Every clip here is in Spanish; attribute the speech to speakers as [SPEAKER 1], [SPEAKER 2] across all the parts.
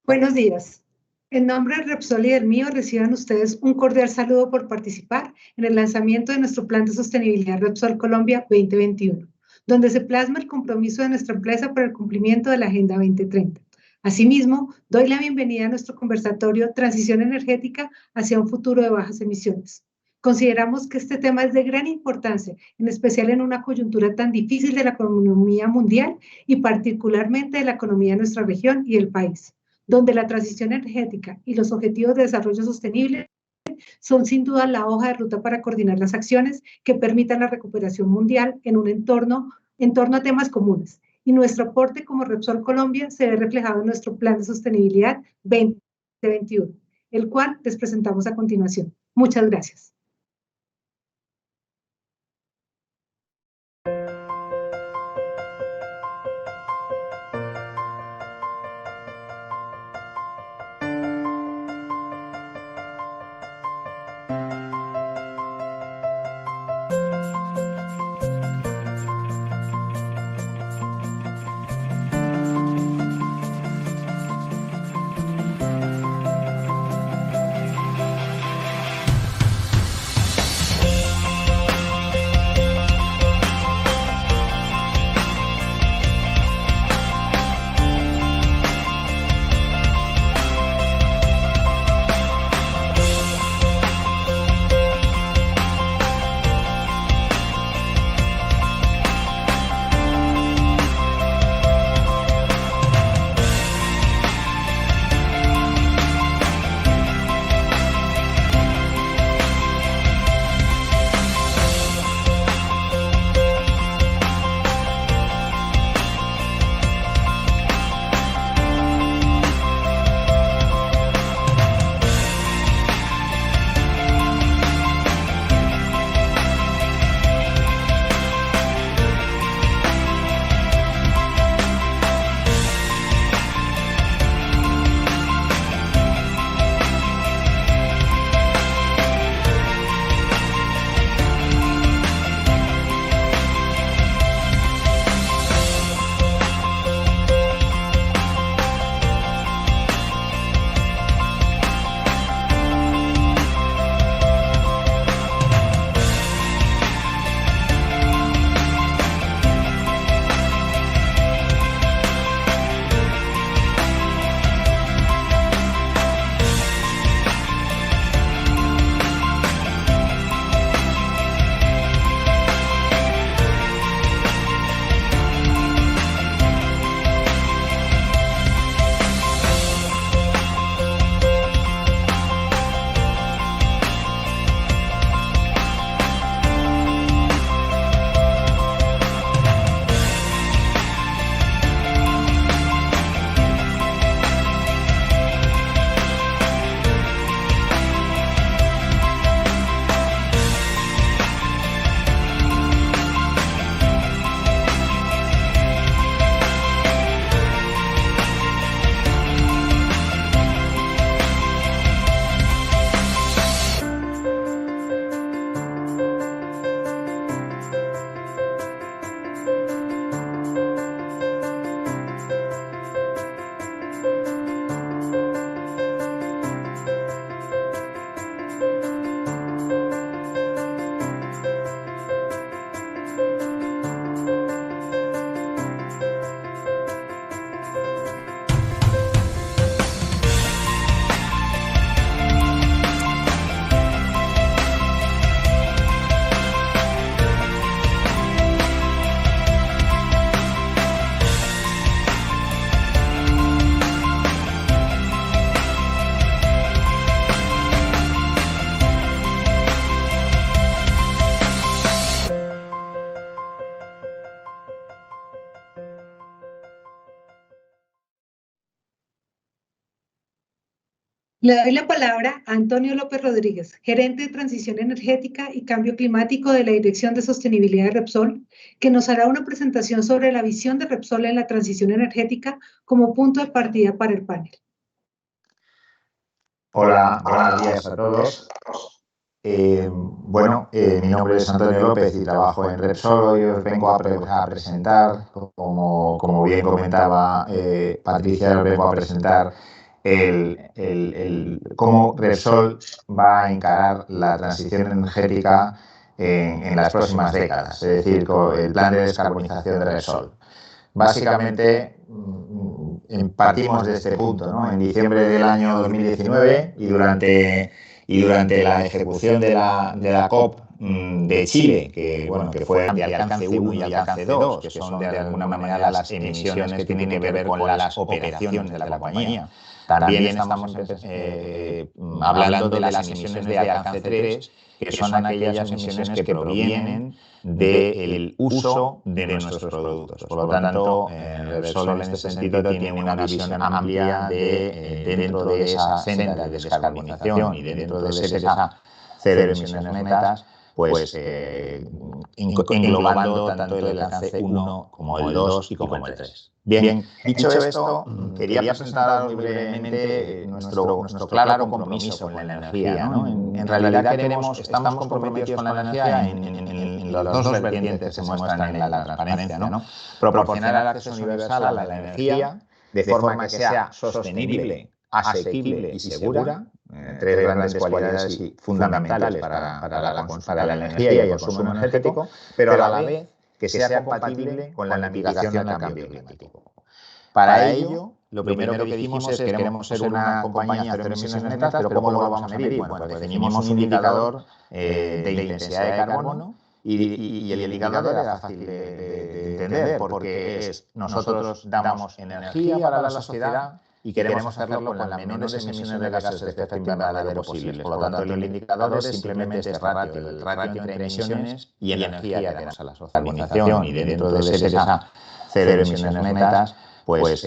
[SPEAKER 1] Buenos días. En nombre de Repsol y del mío, reciban ustedes un cordial saludo por participar en el lanzamiento de nuestro Plan de Sostenibilidad Repsol Colombia 2021, donde se plasma el compromiso de nuestra empresa por el cumplimiento de la Agenda 2030. Asimismo, doy la bienvenida a nuestro conversatorio Transición Energética hacia un futuro de bajas emisiones. Consideramos que este tema es de gran importancia, en especial en una coyuntura tan difícil de la economía mundial y particularmente de la economía de nuestra región y el país, donde la transición energética y los objetivos de desarrollo sostenible son sin duda la hoja de ruta para coordinar las acciones que permitan la recuperación mundial en un en torno a temas comunes. Y nuestro aporte como Repsol Colombia se ve reflejado en nuestro Plan de Sostenibilidad 2021, el cual les presentamos a continuación. Muchas gracias. Le doy la palabra a Antonio López Rodríguez, gerente de Transición Energética y Cambio Climático de la Dirección de Sostenibilidad de Repsol, que nos hará una presentación sobre la visión de Repsol en la transición energética como punto de partida para el panel.
[SPEAKER 2] Hola, buenos días a todos. Mi nombre es Antonio López y trabajo en Repsol. Hoy os vengo a presentar, como bien comentaba Patricia, os vengo a presentar cómo Repsol va a encarar la transición energética en las próximas décadas, es decir, con el plan de descarbonización de Repsol. Básicamente, partimos de este punto, ¿no? En diciembre del año 2019 y durante la ejecución de la COP de Chile, que fue de alcance 1 y alcance 2, que son de alguna manera las emisiones que tienen que ver con las operaciones de la compañía. También estamos hablando de las emisiones de alcance 3, que son aquellas emisiones que provienen del uso de nuestros productos. Por lo tanto, Repsol en este sentido tiene una visión amplia dentro de esa senda de descarbonización y dentro de esa cero emisiones netas, pues englobando tanto el alcance 1 como el 2 y como el 3. Bien, dicho esto, quería presentaros muy brevemente nuestro claro compromiso con la energía, ¿no? En realidad estamos comprometidos con la energía en las dos vertientes que se muestran en la transparencia, ¿no? Proporcionar el acceso universal a la energía de forma que sea sostenible, asequible y segura, tres grandes cualidades fundamentales para la energía y el consumo energético, pero a la vez que sea compatible con la mitigación del cambio climático. Para ello, lo primero que dijimos es que queremos ser una compañía cero emisiones netas, pero ¿cómo lo vamos a medir? Bueno, pues definimos un indicador de intensidad de carbono y el indicador era fácil de entender porque nosotros damos energía para la sociedad y queremos hacerlo con las menores emisiones de gases de efecto invernadero posibles. Por lo tanto, el indicador es simplemente este ratio, el ratio entre emisiones y energía que damos a la sociedad. Y dentro de ser esa cero emisiones netas, pues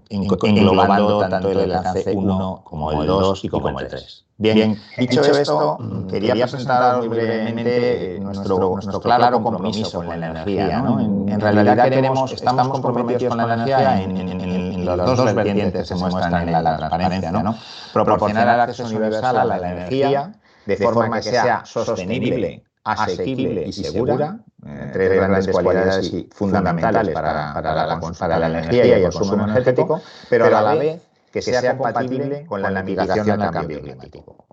[SPEAKER 2] englobando tanto el alcance 1 como el 2 y como el 3. Bien, dicho esto, quería presentaros muy brevemente nuestro claro compromiso con la energía, ¿no? En realidad estamos comprometidos con la energía en las dos vertientes que se muestran en la transparencia, ¿no? Proporcionar el acceso universal a la energía de forma que sea sostenible, asequible y segura, tres grandes cualidades fundamentales para la energía y el consumo energético, pero a la vez que sea compatible con la mitigación del cambio climático.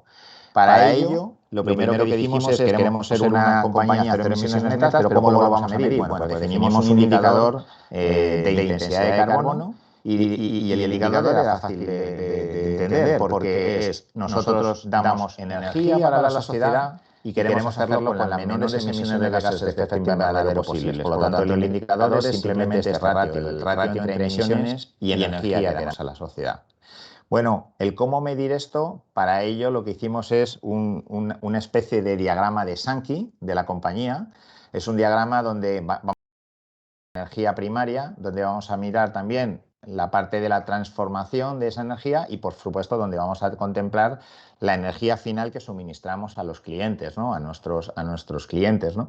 [SPEAKER 2] Para ello, lo primero que dijimos es que queremos ser una compañía cero emisiones netas, pero ¿cómo lo vamos a medir? Bueno, pues definimos un indicador de intensidad de carbono y el indicador era fácil de entender porque nosotros damos energía para la sociedad y queremos hacerlo con las menores emisiones de gases de efecto invernadero posibles. Por lo tanto, el indicador es simplemente este ratio, el ratio entre emisiones y energía que damos a la sociedad. Bueno, el cómo medir esto, para ello lo que hicimos es una especie de diagrama de Sankey de la compañía. Es un diagrama donde vamos a ver energía primaria, donde vamos a mirar también la parte de la transformación de esa energía y, por supuesto, donde vamos a contemplar la energía final que suministramos a los clientes, ¿no? a nuestros clientes, ¿no?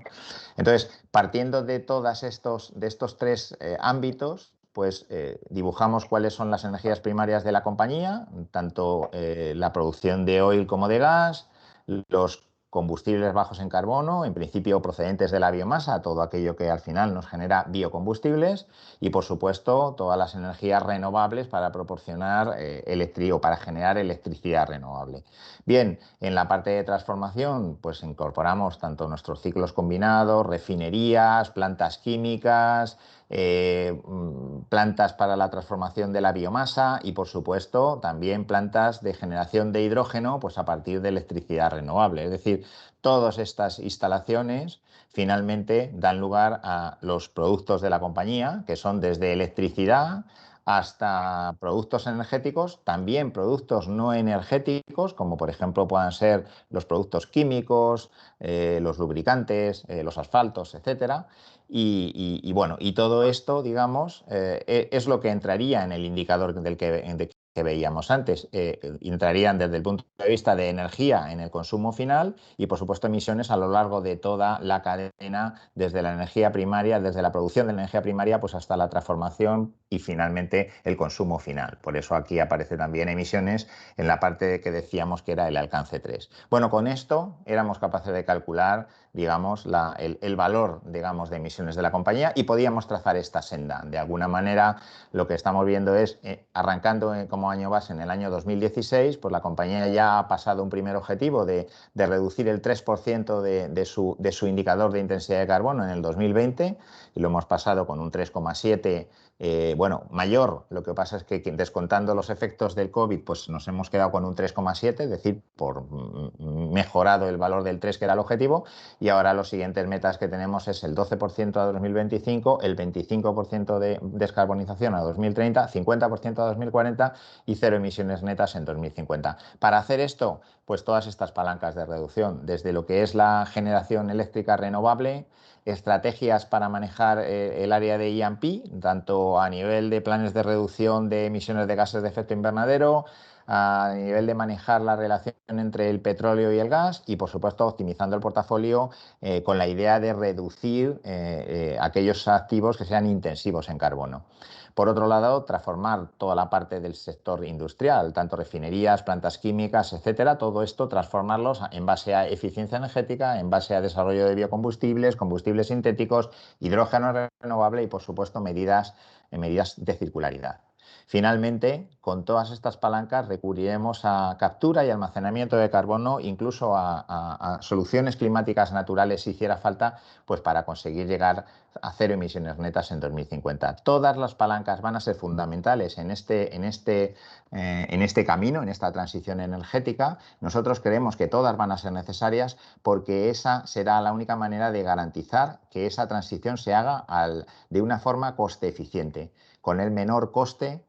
[SPEAKER 2] Entonces, partiendo de todos estos tres ámbitos, pues dibujamos cuáles son las energías primarias de la compañía, tanto la producción de oil como de gas, los combustibles bajos en carbono, en principio procedentes de la biomasa, todo aquello que al final nos genera biocombustibles y, por supuesto, todas las energías renovables para proporcionar para generar electricidad renovable. Bien, en la parte de transformación, pues incorporamos tanto nuestros ciclos combinados, refinerías, plantas químicas, plantas para la transformación de la biomasa y, por supuesto, también plantas de generación de hidrógeno pues a partir de electricidad renovable. Es decir, todas estas instalaciones finalmente dan lugar a los productos de la compañía, que son desde electricidad hasta productos energéticos, también productos no energéticos, como por ejemplo puedan ser los productos químicos, los lubricantes, los asfaltos, etcétera. Y bueno, y todo esto, digamos, es lo que entraría en el indicador que veíamos antes. Entrarían desde el punto de vista de energía en el consumo final y, por supuesto, emisiones a lo largo de toda la cadena, desde la energía primaria, desde la producción de la energía primaria pues hasta la transformación y finalmente el consumo final. Por eso aquí aparece también emisiones en la parte que decíamos que era el alcance 3. Bueno, con esto éramos capaces de calcular digamos, el valor, digamos, de emisiones de la compañía y podíamos trazar esta senda. De alguna manera, lo que estamos viendo es, arrancando como año base en el año 2016, pues la compañía ya ha pasado un primer objetivo de reducir el 3% de su indicador de intensidad de carbono en el 2020 y lo hemos pasado con un 3,7%. Bueno, mayor, lo que pasa es que descontando los efectos del COVID, pues nos hemos quedado con un 3,7, es decir, por mejorado el valor del 3 que era el objetivo, y ahora los siguientes metas que tenemos es el 12% a 2025, el 25% de descarbonización a 2030, 50% a 2040 y cero emisiones netas en 2050. Para hacer esto, pues todas estas palancas de reducción, desde lo que es la generación eléctrica renovable, estrategias para manejar el área de E&P, tanto a nivel de planes de reducción de emisiones de gases de efecto invernadero, a nivel de manejar la relación entre el petróleo y el gas y, por supuesto, optimizando el portafolio con la idea de reducir aquellos activos que sean intensivos en carbono. Por otro lado, transformar toda la parte del sector industrial, tanto refinerías, plantas químicas, etcétera, todo esto transformarlos en base a eficiencia energética, en base a desarrollo de biocombustibles, combustibles sintéticos, hidrógeno renovable y, por supuesto, medidas de circularidad. Finalmente, con todas estas palancas recurriremos a captura y almacenamiento de carbono, incluso a soluciones climáticas naturales si hiciera falta, pues para conseguir llegar a cero emisiones netas en 2050. Todas las palancas van a ser fundamentales en este camino, en esta transición energética. Nosotros creemos que todas van a ser necesarias porque esa será la única manera de garantizar que esa transición se haga de una forma coste eficiente, con el menor coste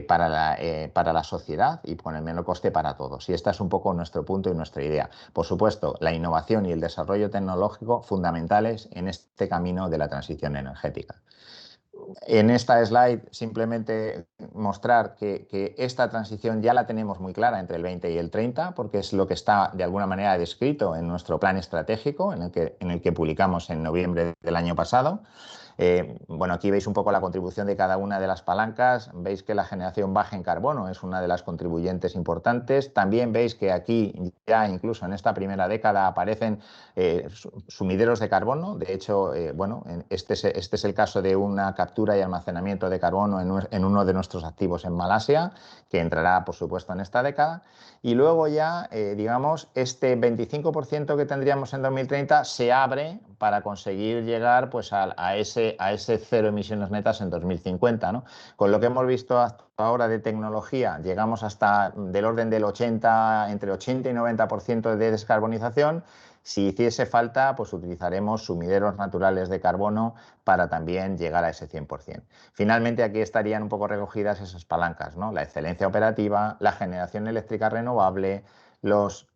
[SPEAKER 2] para la sociedad y con el menor coste para todos. Y este es un poco nuestro punto y nuestra idea. Por supuesto, la innovación y el desarrollo tecnológico fundamentales en este camino de la transición energética. En esta slide simplemente mostrar que esta transición ya la tenemos muy clara entre el 20 y el 30, porque es lo que está de alguna manera descrito en nuestro plan estratégico, en el que publicamos en noviembre del año pasado. Bueno, aquí veis un poco la contribución de cada una de las palancas. Veis que la generación baja en carbono es una de las contribuyentes importantes. También veis que aquí ya incluso en esta primera década aparecen sumideros de carbono. De hecho, bueno, este es el caso de una captura y almacenamiento de carbono en uno de nuestros activos en Malasia, que entrará, por supuesto, en esta década. Y luego ya, digamos, este 25% que tendríamos en 2030 se abre para conseguir llegar pues, a ese cero emisiones netas en 2050, ¿no? Con lo que hemos visto hasta ahora de tecnología, llegamos hasta del orden del entre 80 y 90% de descarbonización. Si hiciese falta, pues utilizaremos sumideros naturales de carbono para también llegar a ese 100%. Finalmente, aquí estarían un poco recogidas esas palancas, ¿no? La excelencia operativa, la generación eléctrica renovable, los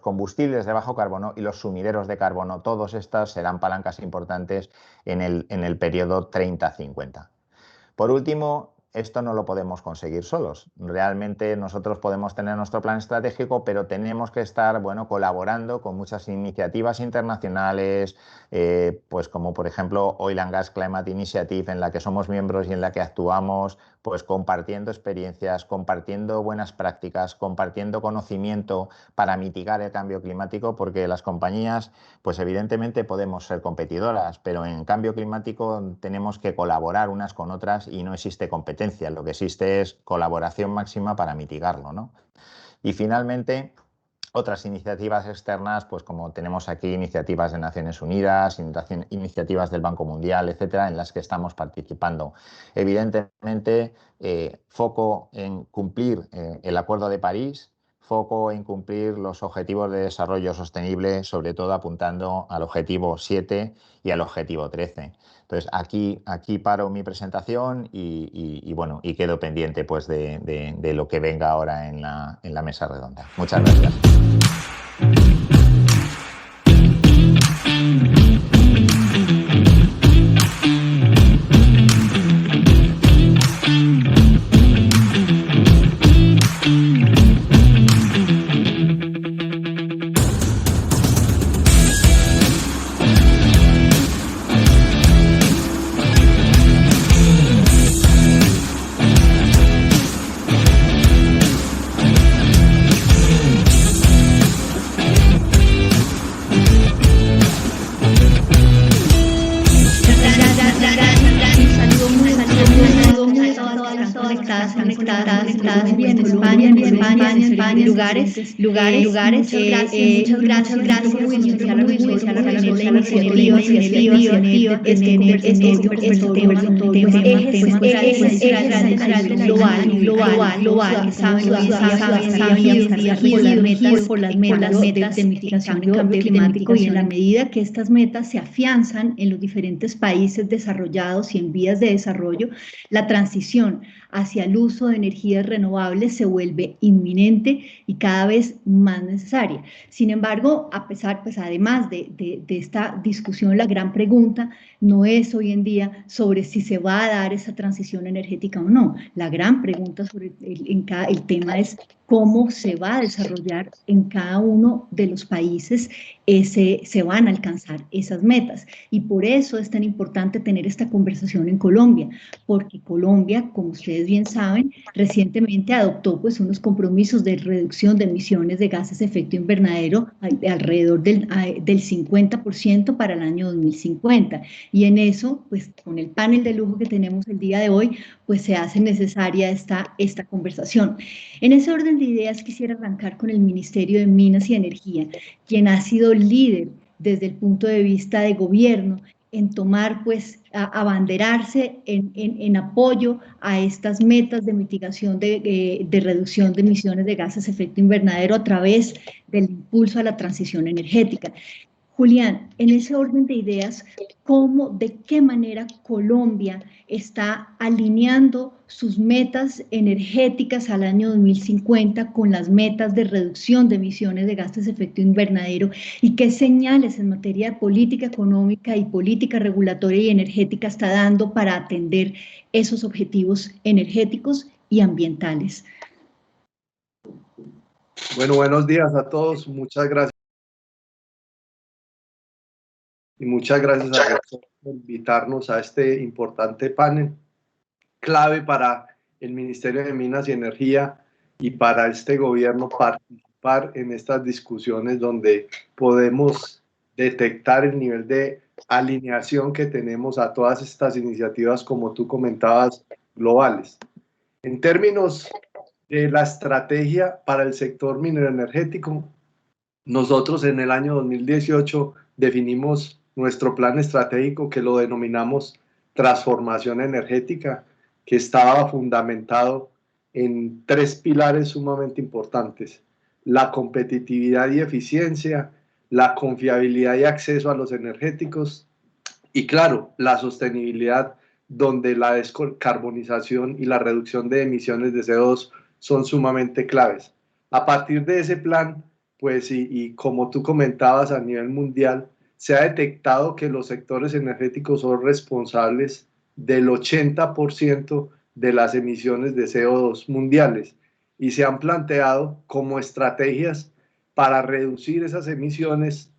[SPEAKER 2] combustibles de bajo carbono y los sumideros de carbono. Todos estas serán palancas importantes en el periodo 30-50. Por último, esto no lo podemos conseguir solos. Realmente nosotros podemos tener nuestro plan estratégico, pero tenemos que estar, bueno, colaborando con muchas iniciativas internacionales, pues como por ejemplo Oil and Gas Climate Initiative, en la que somos miembros y en la que actuamos, pues compartiendo experiencias, compartiendo buenas prácticas, compartiendo conocimiento para mitigar el cambio climático, porque las compañías, pues evidentemente podemos ser competidoras, pero en cambio climático tenemos que colaborar unas con otras y no existe competencia. Lo que existe es colaboración máxima para mitigarlo, ¿no? Y finalmente, otras iniciativas externas, pues como tenemos aquí iniciativas de Naciones Unidas, iniciativas del Banco Mundial, etcétera, en las que estamos participando. Evidentemente, foco en cumplir el Acuerdo de París, foco en cumplir los objetivos de desarrollo sostenible, sobre todo apuntando al objetivo 7 y al objetivo 13. Entonces, aquí paro mi presentación y bueno, y quedo pendiente pues, de lo que venga ahora en la mesa redonda. Muchas gracias.
[SPEAKER 3] España, en diferentes lugares. Muchas gracias, muy especial a la iniciativa de tener este conversatorio ejes global, saben por las metas de mitigación del cambio climático, y en la medida que estas metas se afianzan en los diferentes países desarrollados y en vías de desarrollo, la transición hacia el uso de energías renovables se vuelve inminente y cada vez más necesaria. Sin embargo, a pesar, pues además de esta discusión, la gran pregunta no es hoy en día sobre si se va a dar esa transición energética o no. La gran pregunta sobre el tema es cómo se va a desarrollar en cada uno de los países, se van a alcanzar esas metas. Y por eso es tan importante tener esta conversación en Colombia, porque Colombia, como ustedes bien saben, recientemente adoptó pues unos compromisos de reducción de emisiones de gases de efecto invernadero alrededor del 50% para el año 2050. Y en eso, pues con el panel de lujo que tenemos el día de hoy, pues se hace necesaria esta conversación. En ese orden de ideas quisiera arrancar con el Ministerio de Minas y Energía, quien ha sido líder desde el punto de vista de gobierno en tomar, pues, abanderarse en apoyo a estas metas de mitigación de reducción de emisiones de gases de efecto invernadero a través del impulso a la transición energética. Julián, en ese orden de ideas, de qué manera Colombia está alineando sus metas energéticas al año 2050 con las metas de reducción de emisiones de gases de efecto invernadero, y qué señales en materia de política económica y política regulatoria y energética está dando para atender esos objetivos energéticos y ambientales?
[SPEAKER 4] Bueno, buenos días a todos. Muchas gracias. Y muchas gracias a Repsol por invitarnos a este importante panel, clave para el Ministerio de Minas y Energía y para este gobierno participar en estas discusiones donde podemos detectar el nivel de alineación que tenemos a todas estas iniciativas, como tú comentabas, globales. En términos de la estrategia para el sector minero energético, nosotros en el año 2018 definimos nuestro plan estratégico, que lo denominamos transformación energética, que estaba fundamentado en 3 pilares sumamente importantes: la competitividad y eficiencia, la confiabilidad y acceso a los energéticos, y claro, la sostenibilidad, donde la descarbonización y la reducción de emisiones de CO2 son sumamente claves. A partir de ese plan, pues, y como tú comentabas, a nivel mundial, se ha detectado que los sectores energéticos son responsables del 80% de las emisiones de CO2 mundiales, y se han planteado como estrategias para reducir esas emisiones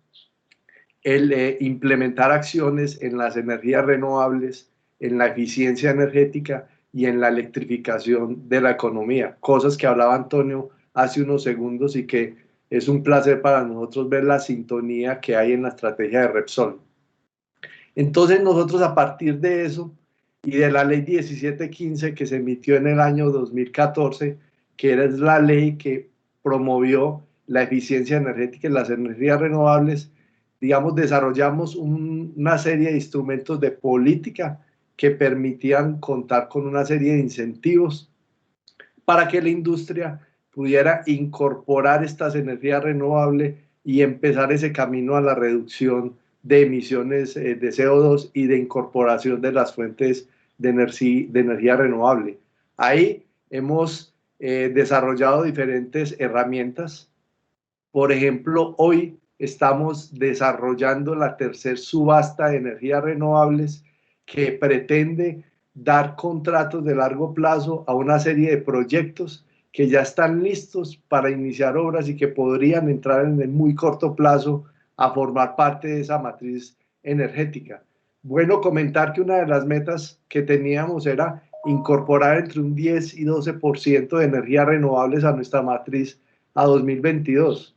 [SPEAKER 4] el implementar acciones en las energías renovables, en la eficiencia energética y en la electrificación de la economía, cosas que hablaba Antonio hace unos segundos y que es un placer para nosotros ver la sintonía que hay en la estrategia de Repsol. Entonces nosotros, a partir de eso y de la ley 1715 que se emitió en el año 2014, que era la ley que promovió la eficiencia energética en las energías renovables, digamos, desarrollamos una serie de instrumentos de política que permitían contar con una serie de incentivos para que la industria pudiera incorporar estas energías renovables y empezar ese camino a la reducción de emisiones de CO2 y de incorporación de las fuentes de energía renovable. Ahí hemos desarrollado diferentes herramientas. Por ejemplo, hoy estamos desarrollando la tercera subasta de energías renovables, que pretende dar contratos de largo plazo a una serie de proyectos que ya están listos para iniciar obras y que podrían entrar en el muy corto plazo a formar parte de esa matriz energética. Bueno, comentar que una de las metas que teníamos era incorporar entre un 10 y 12% de energías renovables a nuestra matriz a 2022.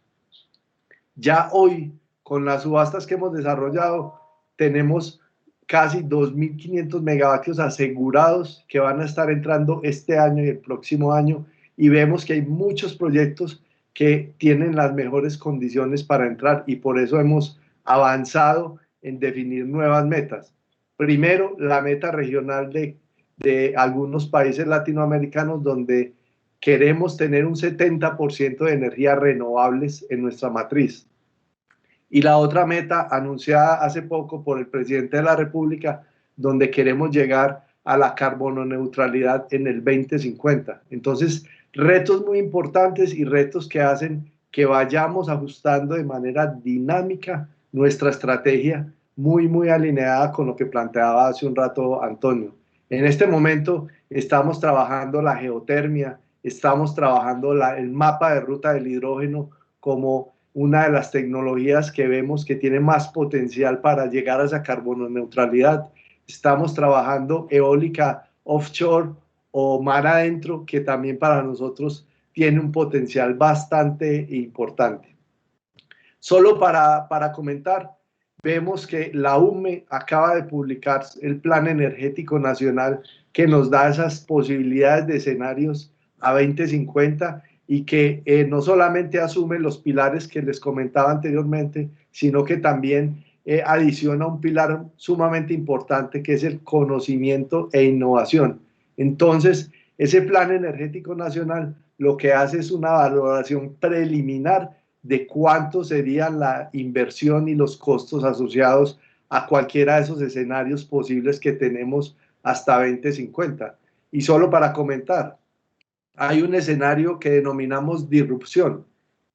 [SPEAKER 4] Ya hoy, con las subastas que hemos desarrollado, tenemos casi 2.500 megavatios asegurados que van a estar entrando este año y el próximo año, y vemos que hay muchos proyectos que tienen las mejores condiciones para entrar y por eso hemos avanzado en definir nuevas metas. Primero, la meta regional de algunos países latinoamericanos donde queremos tener un 70% de energías renovables en nuestra matriz. Y la otra meta anunciada hace poco por el presidente de la República, donde queremos llegar a la carbono neutralidad en el 2050. Entonces, retos muy importantes y retos que hacen que vayamos ajustando de manera dinámica nuestra estrategia, muy alineada con lo que planteaba hace un rato Antonio. En este momento estamos trabajando la geotermia, estamos trabajando el mapa de ruta del hidrógeno como una de las tecnologías que vemos que tiene más potencial para llegar a esa carbono neutralidad. Estamos trabajando eólica offshore o mar adentro, que también para nosotros tiene un potencial bastante importante. Solo para comentar, vemos que la UME acaba de publicar el Plan Energético Nacional que nos da esas posibilidades de escenarios a 2050 y que no solamente asume los pilares que les comentaba anteriormente, sino que también adiciona un pilar sumamente importante que es el conocimiento e innovación. Entonces, ese Plan Energético Nacional lo que hace es una valoración preliminar de cuánto sería la inversión y los costos asociados a cualquiera de esos escenarios posibles que tenemos hasta 2050. Y solo para comentar, hay un escenario que denominamos disrupción.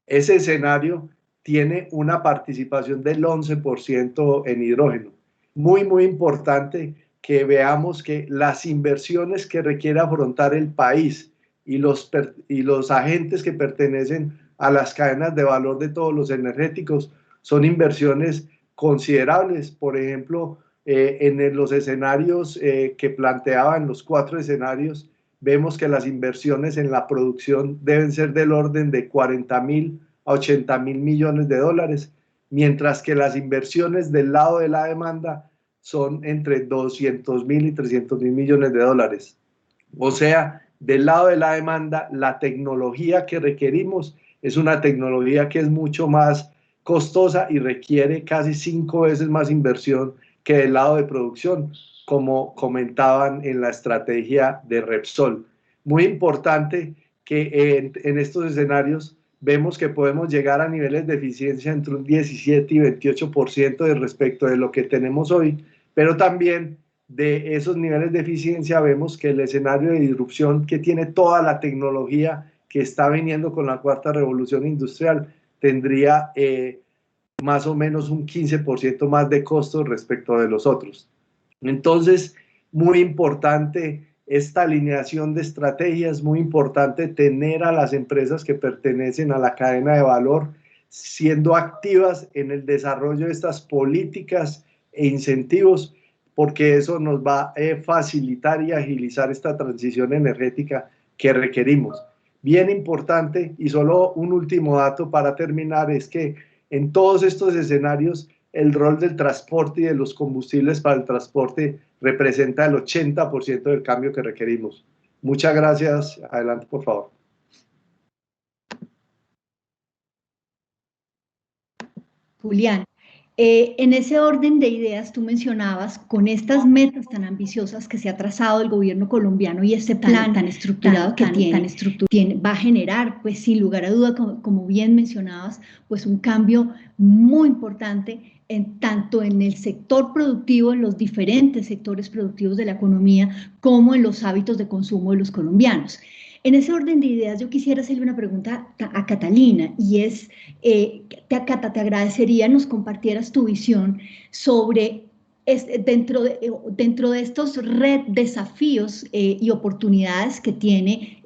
[SPEAKER 4] Ese escenario tiene una participación del 11% en hidrógeno. Muy importante que veamos que las inversiones que requiere afrontar el país y los agentes que pertenecen a las cadenas de valor de todos los energéticos son inversiones considerables. Por ejemplo, en los escenarios que planteaban, los 4 escenarios, vemos que las inversiones en la producción deben ser del orden de 40.000 a 80.000 millones de dólares, mientras que las inversiones del lado de la demanda son entre 200.000 y 300.000 millones de dólares. O sea, del lado de la demanda, la tecnología que requerimos es una tecnología que es mucho más costosa y requiere casi 5 veces más inversión que del lado de producción, como comentaban en la estrategia de Repsol. Muy importante que en estos escenarios vemos que podemos llegar a niveles de eficiencia entre un 17 y 28% de respecto de lo que tenemos hoy, pero también de esos niveles de eficiencia vemos que el escenario de disrupción que tiene toda la tecnología que está viniendo con la cuarta revolución industrial tendría más o menos un 15% más de costos respecto de los otros. Entonces, muy importante esta alineación de estrategias, muy importante tener a las empresas que pertenecen a la cadena de valor siendo activas en el desarrollo de estas políticas e incentivos, porque eso nos va a facilitar y agilizar esta transición energética que requerimos. Bien importante, y solo un último dato para terminar, es que en todos estos escenarios el rol del transporte y de los combustibles para el transporte representa el 80% del cambio que requerimos. Muchas gracias. Adelante, por favor.
[SPEAKER 3] Julián, en ese orden de ideas tú mencionabas, con estas metas tan ambiciosas que se ha trazado el gobierno colombiano y este plan tan estructurado que tiene, va a generar, pues sin lugar a duda, como bien mencionabas, pues un cambio muy importante tanto en el sector productivo, en los diferentes sectores productivos de la economía, como en los hábitos de consumo de los colombianos. En ese orden de ideas, yo quisiera hacerle una pregunta a Catalina, y es, Cata, te agradecería nos compartieras tu visión sobre, dentro de estos desafíos y oportunidades que tiene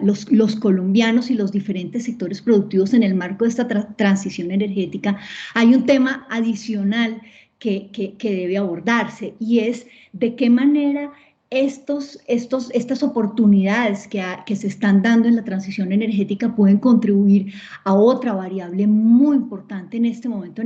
[SPEAKER 3] los colombianos y los diferentes sectores productivos en el marco de esta transición energética. Hay un tema adicional que debe abordarse, y es de qué manera estas oportunidades que se están dando en la transición energética pueden contribuir a otra variable muy importante en este momento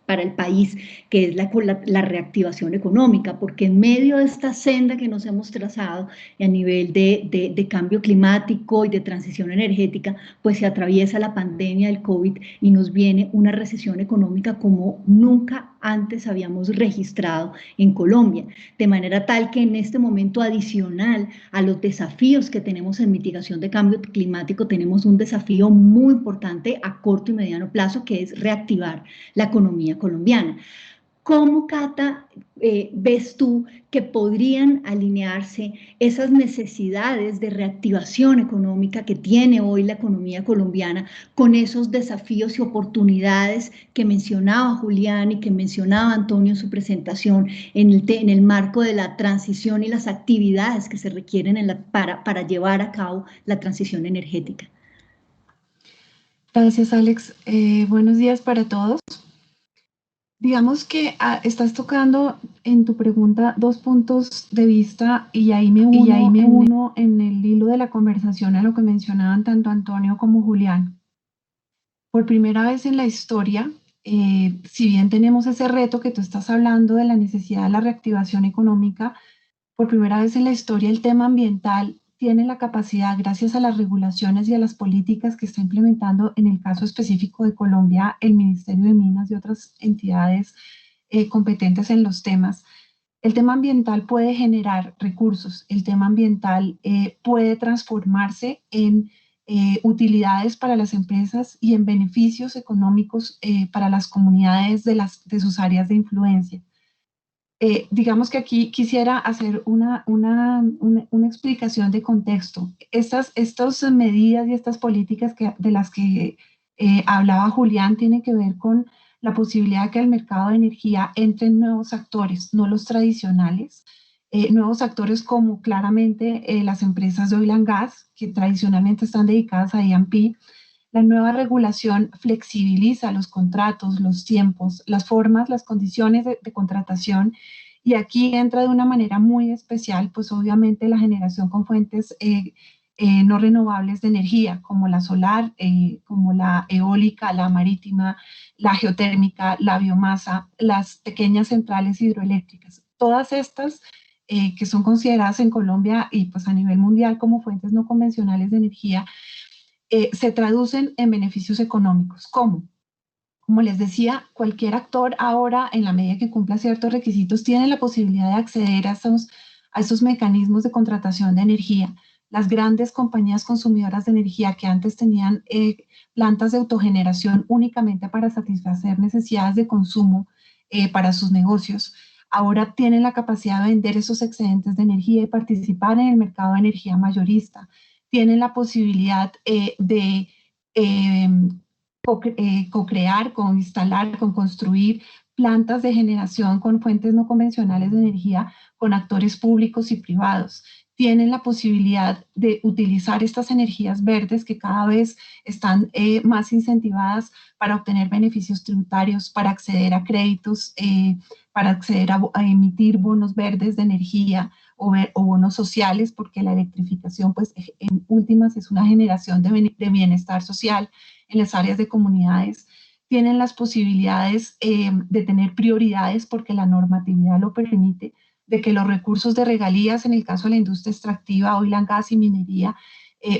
[SPEAKER 3] para el país, que es la reactivación económica, porque en medio de esta senda que nos hemos trazado a nivel de cambio climático y de transición energética, pues se atraviesa la pandemia del COVID y nos viene una recesión económica como nunca antes habíamos registrado en Colombia, de manera tal que en este momento, adicional a los desafíos que tenemos en mitigación de cambio climático, tenemos un desafío muy importante a corto y mediano plazo, que es reactivar la economía colombiana. ¿Cómo, Cata, ves tú que podrían alinearse esas necesidades de reactivación económica que tiene hoy la economía colombiana con esos desafíos y oportunidades que mencionaba Julián y que mencionaba Antonio en su presentación en el marco de la transición y las actividades que se requieren para llevar a cabo la transición energética?
[SPEAKER 5] Gracias, Alex. Buenos días para todos. Digamos que estás tocando en tu pregunta dos puntos de vista y ahí me uno en el hilo de la conversación a lo que mencionaban tanto Antonio como Julián. Por primera vez en la historia, si bien tenemos ese reto que tú estás hablando de la necesidad de la reactivación económica, por primera vez en la historia el tema ambiental tiene la capacidad, gracias a las regulaciones y a las políticas que está implementando, en el caso específico de Colombia, el Ministerio de Minas y otras entidades competentes en los temas. El tema ambiental puede generar recursos, el tema ambiental puede transformarse en utilidades para las empresas y en beneficios económicos para las comunidades de sus áreas de influencia. Digamos que aquí quisiera hacer una explicación de contexto. Estas medidas y estas políticas de las que hablaba Julián tienen que ver con la posibilidad de que al mercado de energía entren nuevos actores, no los tradicionales, nuevos actores como claramente las empresas de oil and gas, que tradicionalmente están dedicadas a E&P. La nueva regulación flexibiliza los contratos, los tiempos, las formas, las condiciones de contratación, y aquí entra de una manera muy especial, pues obviamente la generación con fuentes no renovables de energía, como la solar, como la eólica, la marítima, la geotérmica, la biomasa, las pequeñas centrales hidroeléctricas. Todas estas que son consideradas en Colombia y pues a nivel mundial como fuentes no convencionales de energía, se traducen en beneficios económicos. ¿Cómo? Como les decía, cualquier actor ahora, en la medida que cumpla ciertos requisitos, tiene la posibilidad de acceder a esos mecanismos de contratación de energía. Las grandes compañías consumidoras de energía que antes tenían plantas de autogeneración únicamente para satisfacer necesidades de consumo para sus negocios, ahora tienen la capacidad de vender esos excedentes de energía y participar en el mercado de energía mayorista. Tienen la posibilidad de co-crear, con instalar, con construir plantas de generación con fuentes no convencionales de energía con actores públicos y privados. Tienen la posibilidad de utilizar estas energías verdes que cada vez están más incentivadas para obtener beneficios tributarios, para acceder a créditos, para acceder a emitir bonos verdes de energía o bonos sociales, porque la electrificación, pues en últimas, es una generación de bienestar social en las áreas de comunidades. Tienen las posibilidades de tener prioridades porque la normatividad lo permite, de que los recursos de regalías, en el caso de la industria extractiva, oil and gas y minería,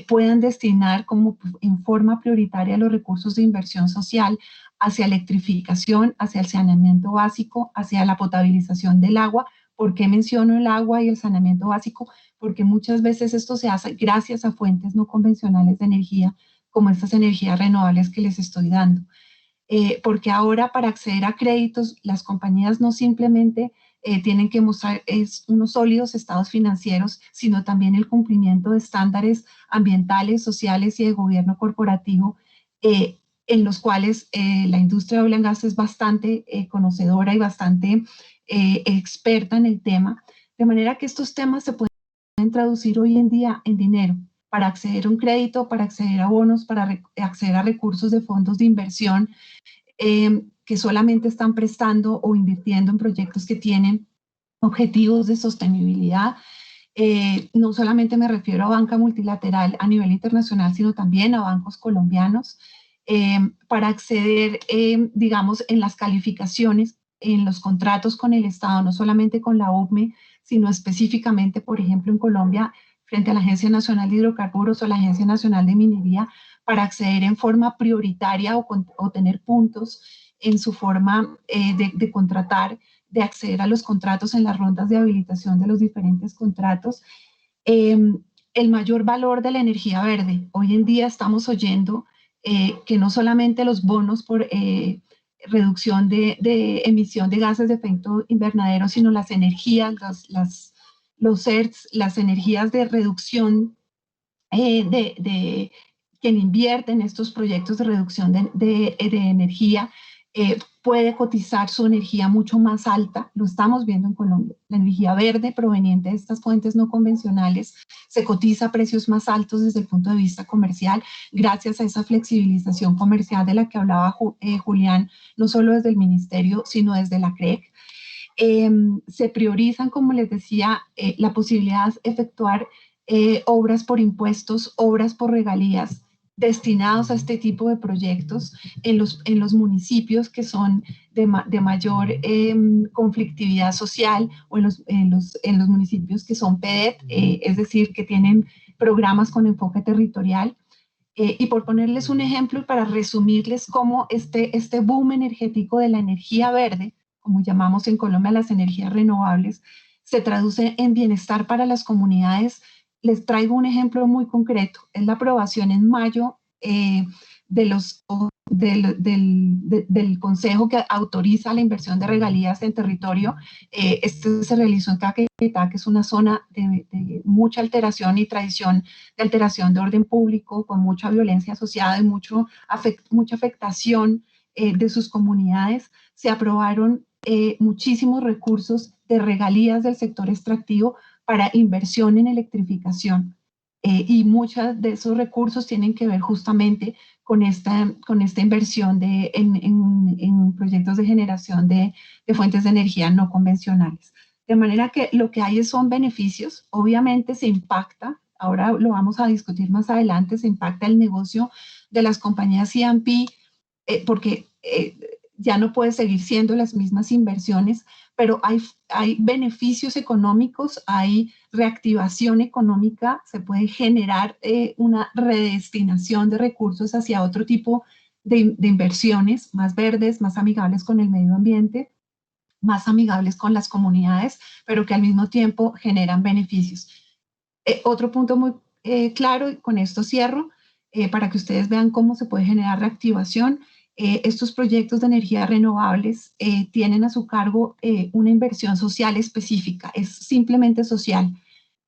[SPEAKER 5] puedan destinar como en forma prioritaria los recursos de inversión social hacia electrificación, hacia el saneamiento básico, hacia la potabilización del agua. ¿Por qué menciono el agua y el saneamiento básico? Porque muchas veces esto se hace gracias a fuentes no convencionales de energía, como estas energías renovables que les estoy dando. Porque ahora para acceder a créditos, las compañías no simplemente tienen que mostrar unos sólidos estados financieros, sino también el cumplimiento de estándares ambientales, sociales y de gobierno corporativo, en los cuales la industria de oil and gas es bastante conocedora y bastante experta en el tema, de manera que estos temas se pueden traducir hoy en día en dinero para acceder a un crédito, para acceder a bonos, para acceder a recursos de fondos de inversión que solamente están prestando o invirtiendo en proyectos que tienen objetivos de sostenibilidad. No solamente me refiero a banca multilateral a nivel internacional, sino también a bancos colombianos. para acceder, digamos, en las calificaciones, en los contratos con el Estado, no solamente con la UCME, sino específicamente, por ejemplo, en Colombia, frente a la Agencia Nacional de Hidrocarburos o la Agencia Nacional de Minería, para acceder en forma prioritaria o tener puntos en su forma de contratar, de acceder a los contratos en las rondas de habilitación de los diferentes contratos. El mayor valor de la energía verde. Hoy en día estamos oyendo que no solamente los bonos por reducción de emisión de gases de efecto invernadero, sino las energías, los ERTs, las energías de reducción de quien invierte en estos proyectos de reducción de energía puede cotizar su energía mucho más alta. Lo estamos viendo en Colombia. La energía verde proveniente de estas fuentes no convencionales se cotiza a precios más altos desde el punto de vista comercial, gracias a esa flexibilización comercial de la que hablaba Julián, no solo desde el Ministerio, sino desde la CREC. Se priorizan, como les decía, la posibilidad de efectuar obras por impuestos, obras por regalías, destinados a este tipo de proyectos en los municipios que son de mayor conflictividad social o en los municipios que son PEDET, es decir, que tienen programas con enfoque territorial. Y por ponerles un ejemplo y para resumirles cómo este boom energético de la energía verde, como llamamos en Colombia las energías renovables, se traduce en bienestar para las comunidades. Les traigo un ejemplo muy concreto. Es la aprobación en mayo del Consejo que autoriza la inversión de regalías en territorio. Este se realizó en Caquetá, que es una zona de mucha alteración y tradición de alteración de orden público, con mucha violencia asociada y mucha afectación de sus comunidades. Se aprobaron muchísimos recursos de regalías del sector extractivo para inversión en electrificación. Y muchos de esos recursos tienen que ver justamente con esta inversión en proyectos de generación de fuentes de energía no convencionales. De manera que lo que hay son beneficios. Obviamente se impacta, ahora lo vamos a discutir más adelante, se impacta el negocio de las compañías E&P porque ya no puede seguir siendo las mismas inversiones, pero hay beneficios económicos, hay reactivación económica, se puede generar una redestinación de recursos hacia otro tipo de inversiones más verdes, más amigables con el medio ambiente, más amigables con las comunidades, pero que al mismo tiempo generan beneficios. Otro punto muy claro, y con esto cierro, para que ustedes vean cómo se puede generar reactivación. Estos proyectos de energías renovables tienen a su cargo una inversión social específica, es simplemente social.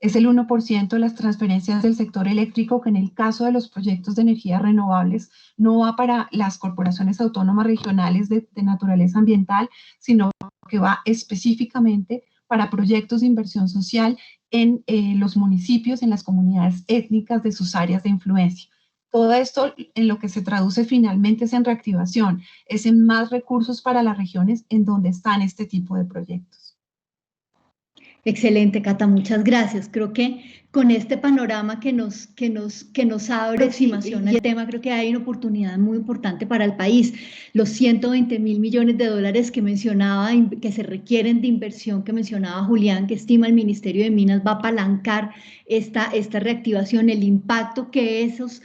[SPEAKER 5] Es el 1% de las transferencias del sector eléctrico, que en el caso de los proyectos de energías renovables no va para las corporaciones autónomas regionales de naturaleza ambiental, sino que va específicamente para proyectos de inversión social en los municipios, en las comunidades étnicas de sus áreas de influencia. Todo esto en lo que se traduce finalmente es en reactivación, es en más recursos para las regiones en donde están este tipo de proyectos.
[SPEAKER 3] Excelente, Cata, muchas gracias. Creo que con este panorama que nos abre aproximación al tema, creo que hay una oportunidad muy importante para el país. Los 120.000 millones de dólares que mencionaba, que se requieren de inversión, que mencionaba Julián, que estima el Ministerio de Minas, va a apalancar esta reactivación, el impacto que esos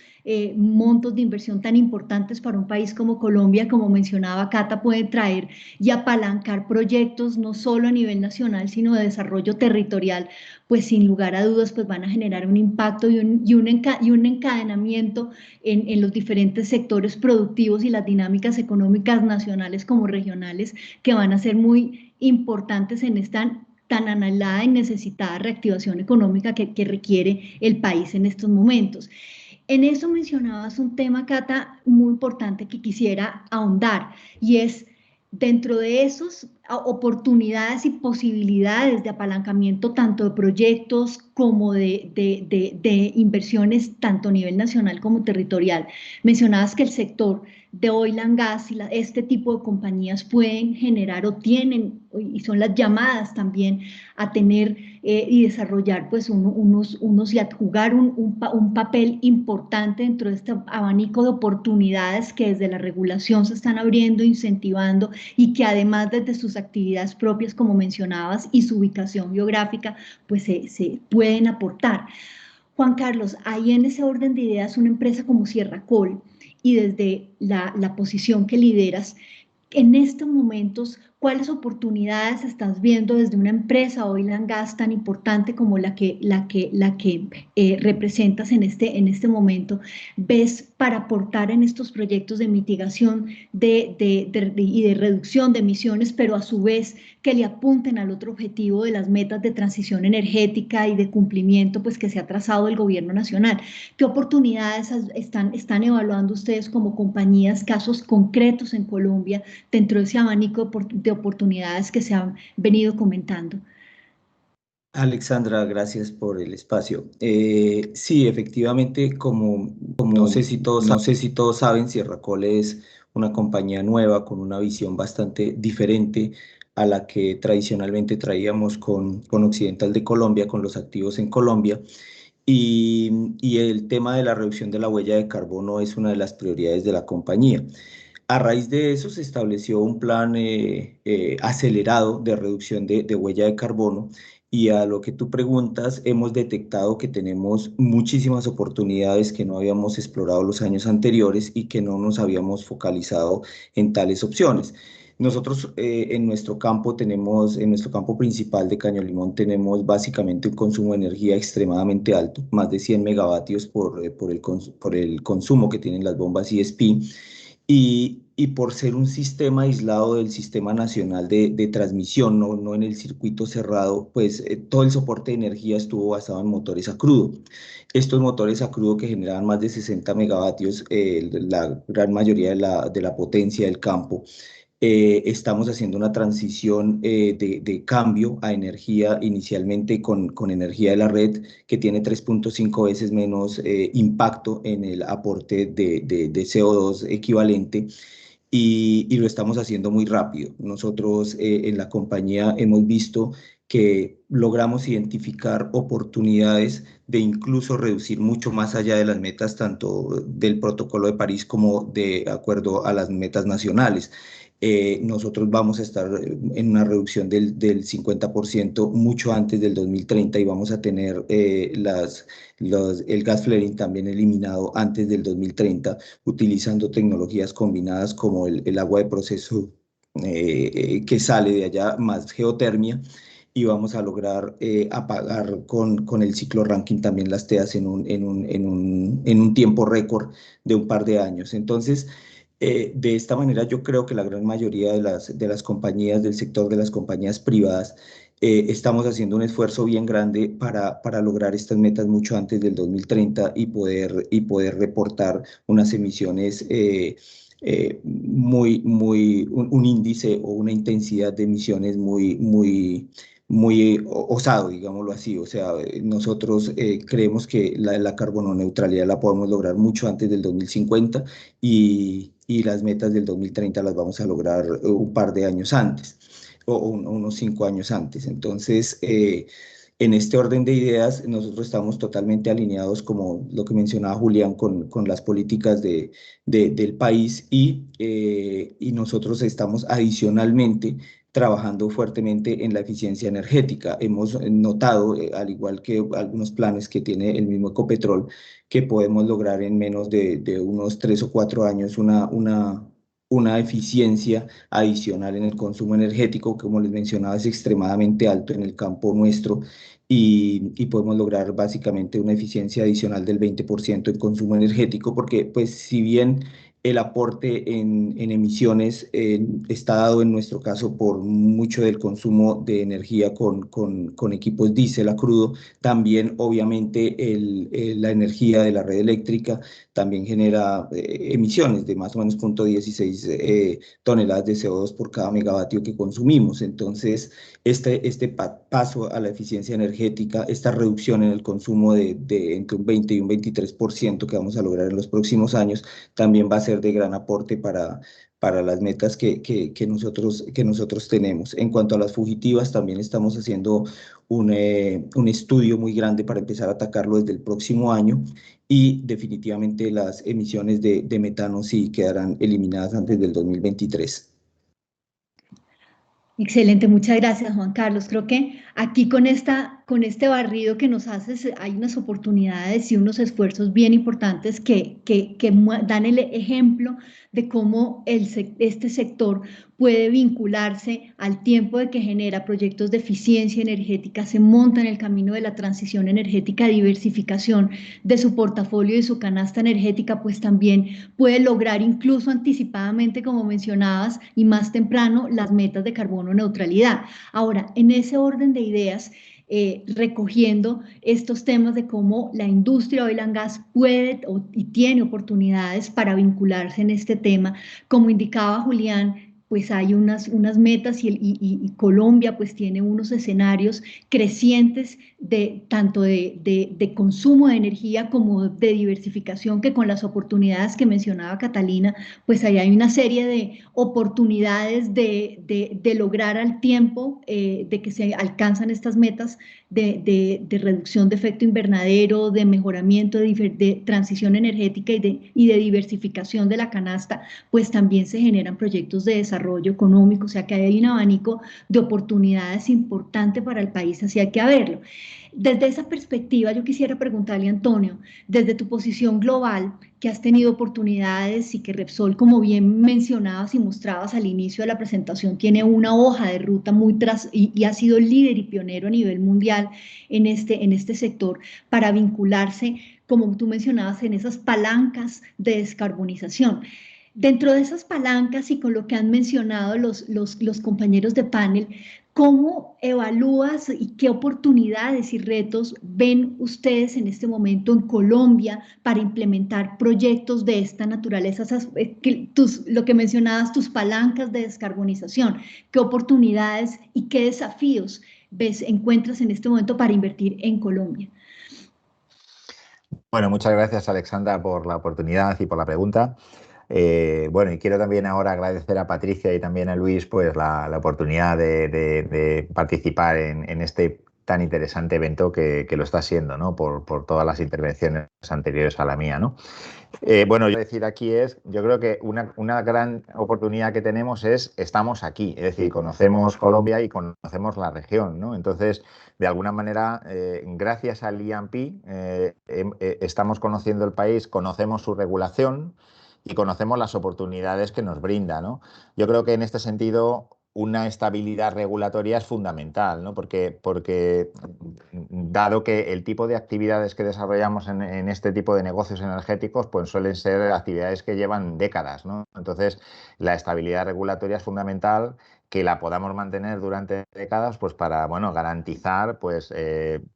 [SPEAKER 3] montos de inversión tan importantes para un país como Colombia, como mencionaba Cata, pueden traer y apalancar proyectos no solo a nivel nacional, sino de desarrollo territorial, pues sin lugar a dudas pues van a generar un impacto y un encadenamiento en los diferentes sectores productivos y las dinámicas económicas nacionales como regionales que van a ser muy importantes en esta tan anhelada y necesitada reactivación económica que requiere el país en estos momentos. En eso mencionabas un tema, Cata, muy importante que quisiera ahondar, y es dentro de esos oportunidades y posibilidades de apalancamiento tanto de proyectos como de inversiones tanto a nivel nacional como territorial. Mencionabas que el sector de oil and gas y este tipo de compañías pueden generar o tienen, y son las llamadas también a tener y desarrollar pues unos y a jugar un papel importante dentro de este abanico de oportunidades que desde la regulación se están abriendo, incentivando y que además desde sus actividades propias, como mencionabas, y su ubicación geográfica, pues se pueden aportar. Juan Carlos, ahí en ese orden de ideas, una empresa como Sierra Col y desde la posición que lideras, en estos momentos, ¿cuáles oportunidades estás viendo desde una empresa oil and gas tan importante como la que representas en este momento? ¿Ves para aportar en estos proyectos de mitigación y de reducción de emisiones, pero a su vez que le apunten al otro objetivo de las metas de transición energética y de cumplimiento pues, que se ha trazado el gobierno nacional? ¿Qué oportunidades están evaluando ustedes como compañías, casos concretos en Colombia, dentro de ese abanico de oportunidades que se han venido comentando?
[SPEAKER 6] Alexandra, gracias por el espacio. Sí, efectivamente, como no sé si todos saben, Sierra Cole es una compañía nueva con una visión bastante diferente a la que tradicionalmente traíamos con Occidental de Colombia, con los activos en Colombia. Y el tema de la reducción de la huella de carbono es una de las prioridades de la compañía. A raíz de eso se estableció un plan acelerado de reducción de huella de carbono y a lo que tú preguntas, hemos detectado que tenemos muchísimas oportunidades que no habíamos explorado los años anteriores y que no nos habíamos focalizado en tales opciones. Nosotros en nuestro campo en nuestro campo principal de Caño Limón tenemos básicamente un consumo de energía extremadamente alto, más de 100 megavatios por el consumo que tienen las bombas ESP. Y por ser un sistema aislado del sistema nacional de transmisión, no en el circuito cerrado, pues todo el soporte de energía estuvo basado en motores a crudo. Estos motores a crudo que generaban más de 60 megavatios, la gran mayoría de la potencia del campo, estamos haciendo una transición de cambio a energía inicialmente con energía de la red que tiene 3.5 veces menos impacto en el aporte de CO2 equivalente y lo estamos haciendo muy rápido. Nosotros en la compañía hemos visto que logramos identificar oportunidades de incluso reducir mucho más allá de las metas tanto del Protocolo de París como de acuerdo a las metas nacionales. Nosotros vamos a estar en una reducción del 50% mucho antes del 2030 y vamos a tener el gas flaring también eliminado antes del 2030 utilizando tecnologías combinadas como el agua de proceso que sale de allá más geotermia y vamos a lograr apagar con el ciclo Rankine también las TEAs en un tiempo récord de un par de años. Entonces, de esta manera yo creo que la gran mayoría de las compañías, del sector de las compañías privadas, estamos haciendo un esfuerzo bien grande para lograr estas metas mucho antes del 2030 y poder reportar unas emisiones un índice o una intensidad de emisiones muy osado, digámoslo así. O sea, nosotros creemos que la carbono neutralidad la podemos lograr mucho antes del 2050 y las metas del 2030 las vamos a lograr un par de años antes o unos 5 años antes. Entonces, en este orden de ideas, nosotros estamos totalmente alineados, como lo que mencionaba Julián, con las políticas del país y nosotros estamos adicionalmente trabajando fuertemente en la eficiencia energética. Hemos notado, al igual que algunos planes que tiene el mismo Ecopetrol, que podemos lograr en menos de unos 3 o 4 años una eficiencia adicional en el consumo energético, que como les mencionaba es extremadamente alto en el campo nuestro y podemos lograr básicamente una eficiencia adicional del 20% en consumo energético, porque pues si bien el aporte en emisiones está dado en nuestro caso por mucho del consumo de energía con equipos diésel a crudo. También, obviamente, la energía de la red eléctrica también genera emisiones de más o menos 0,16 toneladas de CO2 por cada megavatio que consumimos. Entonces, este paso a la eficiencia energética, esta reducción en el consumo de entre un 20 y un 23% que vamos a lograr en los próximos años, también va a ser de gran aporte para las metas que nosotros tenemos. En cuanto a las fugitivas, también estamos haciendo un estudio muy grande para empezar a atacarlo desde el próximo año, y definitivamente las emisiones de metano sí quedarán eliminadas antes del 2023.
[SPEAKER 3] Excelente, muchas gracias, Juan Carlos. Creo que aquí con este barrido que nos haces hay unas oportunidades y unos esfuerzos bien importantes que dan el ejemplo de cómo este sector puede vincularse al tiempo de que genera proyectos de eficiencia energética, se monta en el camino de la transición energética, diversificación de su portafolio y de su canasta energética, pues también puede lograr incluso anticipadamente, como mencionabas, y más temprano, las metas de carbono neutralidad. Ahora, en ese orden de ideas, recogiendo estos temas de cómo la industria oil and gas puede y tiene oportunidades para vincularse en este tema, como indicaba Julián, pues hay unas metas y Colombia pues tiene unos escenarios crecientes tanto de consumo de energía como de diversificación, que con las oportunidades que mencionaba Catalina, pues ahí hay una serie de oportunidades de lograr al tiempo de que se alcanzan estas metas de reducción de efecto invernadero, de mejoramiento, de transición energética y de diversificación de la canasta, pues también se generan proyectos de desarrollo económico, o sea que hay un abanico de oportunidades importante para el país, así hay que verlo. Desde esa perspectiva, yo quisiera preguntarle a Antonio, desde tu posición global, que has tenido oportunidades y que Repsol, como bien mencionabas y mostrabas al inicio de la presentación, tiene una hoja de ruta y ha sido líder y pionero a nivel mundial en este sector para vincularse, como tú mencionabas, en esas palancas de descarbonización. Dentro de esas palancas y con lo que han mencionado los compañeros de panel, ¿cómo evalúas y qué oportunidades y retos ven ustedes en este momento en Colombia para implementar proyectos de esta naturaleza? Lo que mencionabas, tus palancas de descarbonización, ¿qué oportunidades y qué desafíos encuentras en este momento para invertir en Colombia?
[SPEAKER 2] Bueno, muchas gracias, Alexandra, por la oportunidad y por la pregunta. Bueno, y quiero también ahora agradecer a Patricia y también a Luis pues la oportunidad de participar en este tan interesante evento que lo está siendo, ¿no? Por todas las intervenciones anteriores a la mía, ¿no? Bueno, yo decir aquí yo creo que una gran oportunidad que tenemos estamos aquí, es decir, conocemos Colombia y conocemos la región, ¿no? Entonces, de alguna manera, gracias al IAMPI, estamos conociendo el país, conocemos su regulación y conocemos las oportunidades que nos brinda, ¿no? Yo creo que en este sentido una estabilidad regulatoria es fundamental, ¿no? Porque dado que el tipo de actividades que desarrollamos en este tipo de negocios energéticos pues suelen ser actividades que llevan décadas, ¿no? Entonces, la estabilidad regulatoria es fundamental, que la podamos mantener durante décadas, pues para, bueno, garantizar, pues,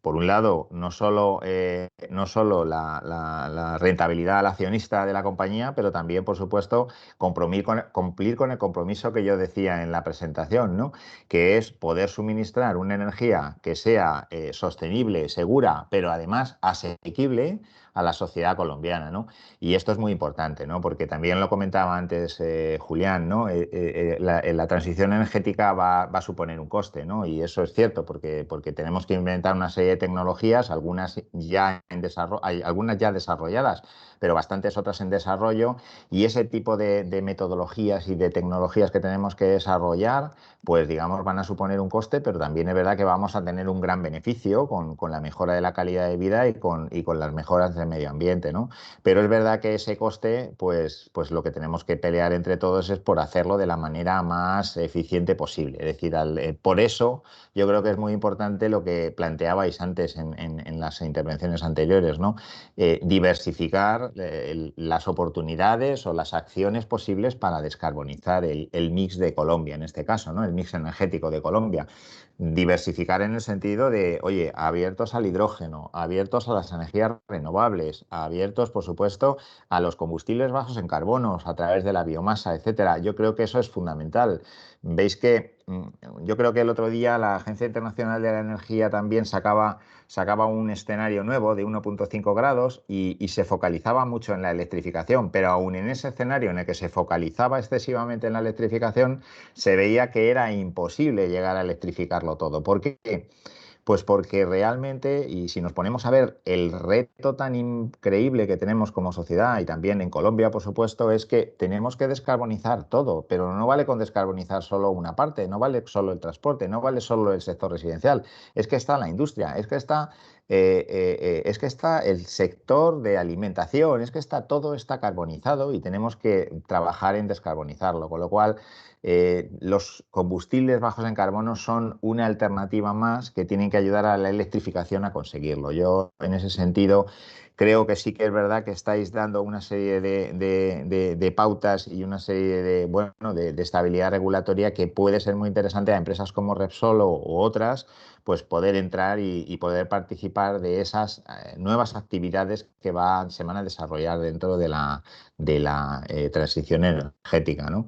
[SPEAKER 2] por un lado, no solo la rentabilidad al accionista de la compañía, pero también, por supuesto, cumplir con el compromiso que yo decía en la presentación, ¿no? Que es poder suministrar una energía que sea sostenible, segura, pero además asequible a la sociedad colombiana, ¿no? Y esto es muy importante, ¿no? Porque también lo comentaba antes Julián, ¿no? La transición energética va a suponer un coste, ¿no? Y eso es cierto, porque tenemos que inventar una serie de tecnologías, algunas ya algunas ya desarrolladas, pero bastantes otras en desarrollo, y ese tipo de metodologías y de tecnologías que tenemos que desarrollar, pues digamos van a suponer un coste, pero también es verdad que vamos a tener un gran beneficio con la mejora de la calidad de vida y con las mejoras de medio ambiente, ¿no? Pero es verdad que ese coste, pues lo que tenemos que pelear entre todos es por hacerlo de la manera más eficiente posible. Es decir, por eso yo creo que es muy importante lo que planteabais antes en las intervenciones anteriores, ¿no? Diversificar las oportunidades o las acciones posibles para descarbonizar el mix de Colombia, en este caso, ¿no? El mix energético de Colombia. Diversificar en el sentido de, oye, abiertos al hidrógeno, abiertos a las energías renovables, abiertos, por supuesto, a los combustibles bajos en carbonos a través de la biomasa, etcétera. Yo creo que eso es fundamental. Veis que yo creo que el otro día la Agencia Internacional de la Energía también sacaba un escenario nuevo de 1,5 grados y se focalizaba mucho en la electrificación, pero aún en ese escenario en el que se focalizaba excesivamente en la electrificación, se veía que era imposible llegar a electrificarlo todo. ¿Por qué? Pues porque realmente, y si nos ponemos a ver el reto tan increíble que tenemos como sociedad y también en Colombia, por supuesto, es que tenemos que descarbonizar todo, pero no vale con descarbonizar solo una parte, no vale solo el transporte, no vale solo el sector residencial, es que está la industria, es que está el sector de alimentación, es que todo está carbonizado y tenemos que trabajar en descarbonizarlo, con lo cual los combustibles bajos en carbono son una alternativa más que tienen que ayudar a la electrificación a conseguirlo. Yo, en ese sentido, creo que sí que es verdad que estáis dando una serie de pautas y una serie de estabilidad regulatoria que puede ser muy interesante a empresas como Repsol u otras, pues poder entrar y poder participar de esas nuevas actividades que se van a desarrollar dentro de la transición energética, ¿no?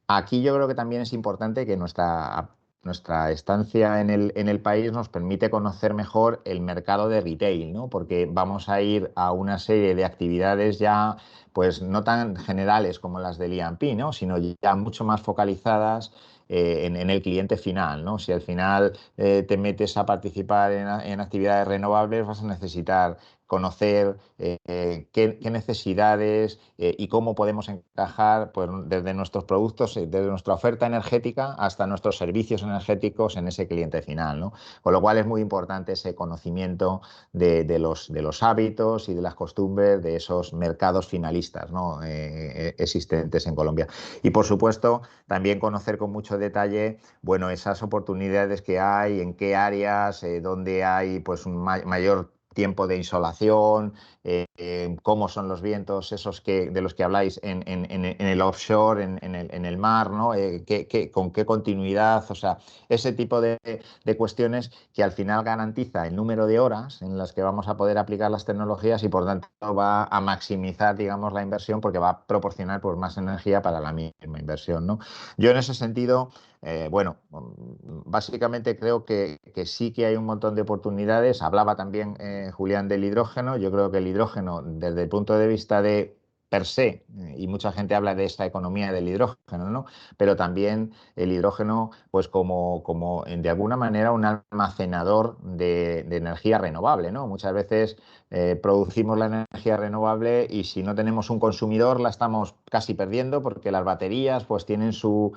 [SPEAKER 2] Aquí yo creo que también es importante que nuestra estancia en el país nos permite conocer mejor el mercado de retail, ¿no? Porque vamos a ir a una serie de actividades ya, pues no tan generales como las del I&P, ¿no? Sino ya mucho más focalizadas en el cliente final, ¿no? Si al final te metes a participar en actividades renovables, vas a necesitar conocer qué necesidades y cómo podemos encajar, pues, desde nuestros productos, desde nuestra oferta energética hasta nuestros servicios energéticos en ese cliente final, ¿no? Con lo cual es muy importante ese conocimiento de los hábitos y de las costumbres de esos mercados finalistas, ¿no? Existentes en Colombia. Y por supuesto, también conocer con mucho detalle, bueno, esas oportunidades que hay, en qué áreas, dónde hay pues un mayor tiempo de insolación, cómo son los vientos esos de los que habláis en el offshore, en el mar, ¿no? Con qué continuidad, o sea, ese tipo de cuestiones que al final garantiza el número de horas en las que vamos a poder aplicar las tecnologías y por tanto va a maximizar, digamos, la inversión porque va a proporcionar pues, más energía para la misma inversión, ¿no? Yo en ese sentido, bueno, básicamente creo que sí que hay un montón de oportunidades. Hablaba también Julián del hidrógeno. Yo creo que el hidrógeno, desde el punto de vista de per se, y mucha gente habla de esta economía del hidrógeno, ¿no? Pero también el hidrógeno, pues como de alguna manera un almacenador de energía renovable, ¿no? Muchas veces producimos la energía renovable y si no tenemos un consumidor la estamos casi perdiendo porque las baterías pues tienen sus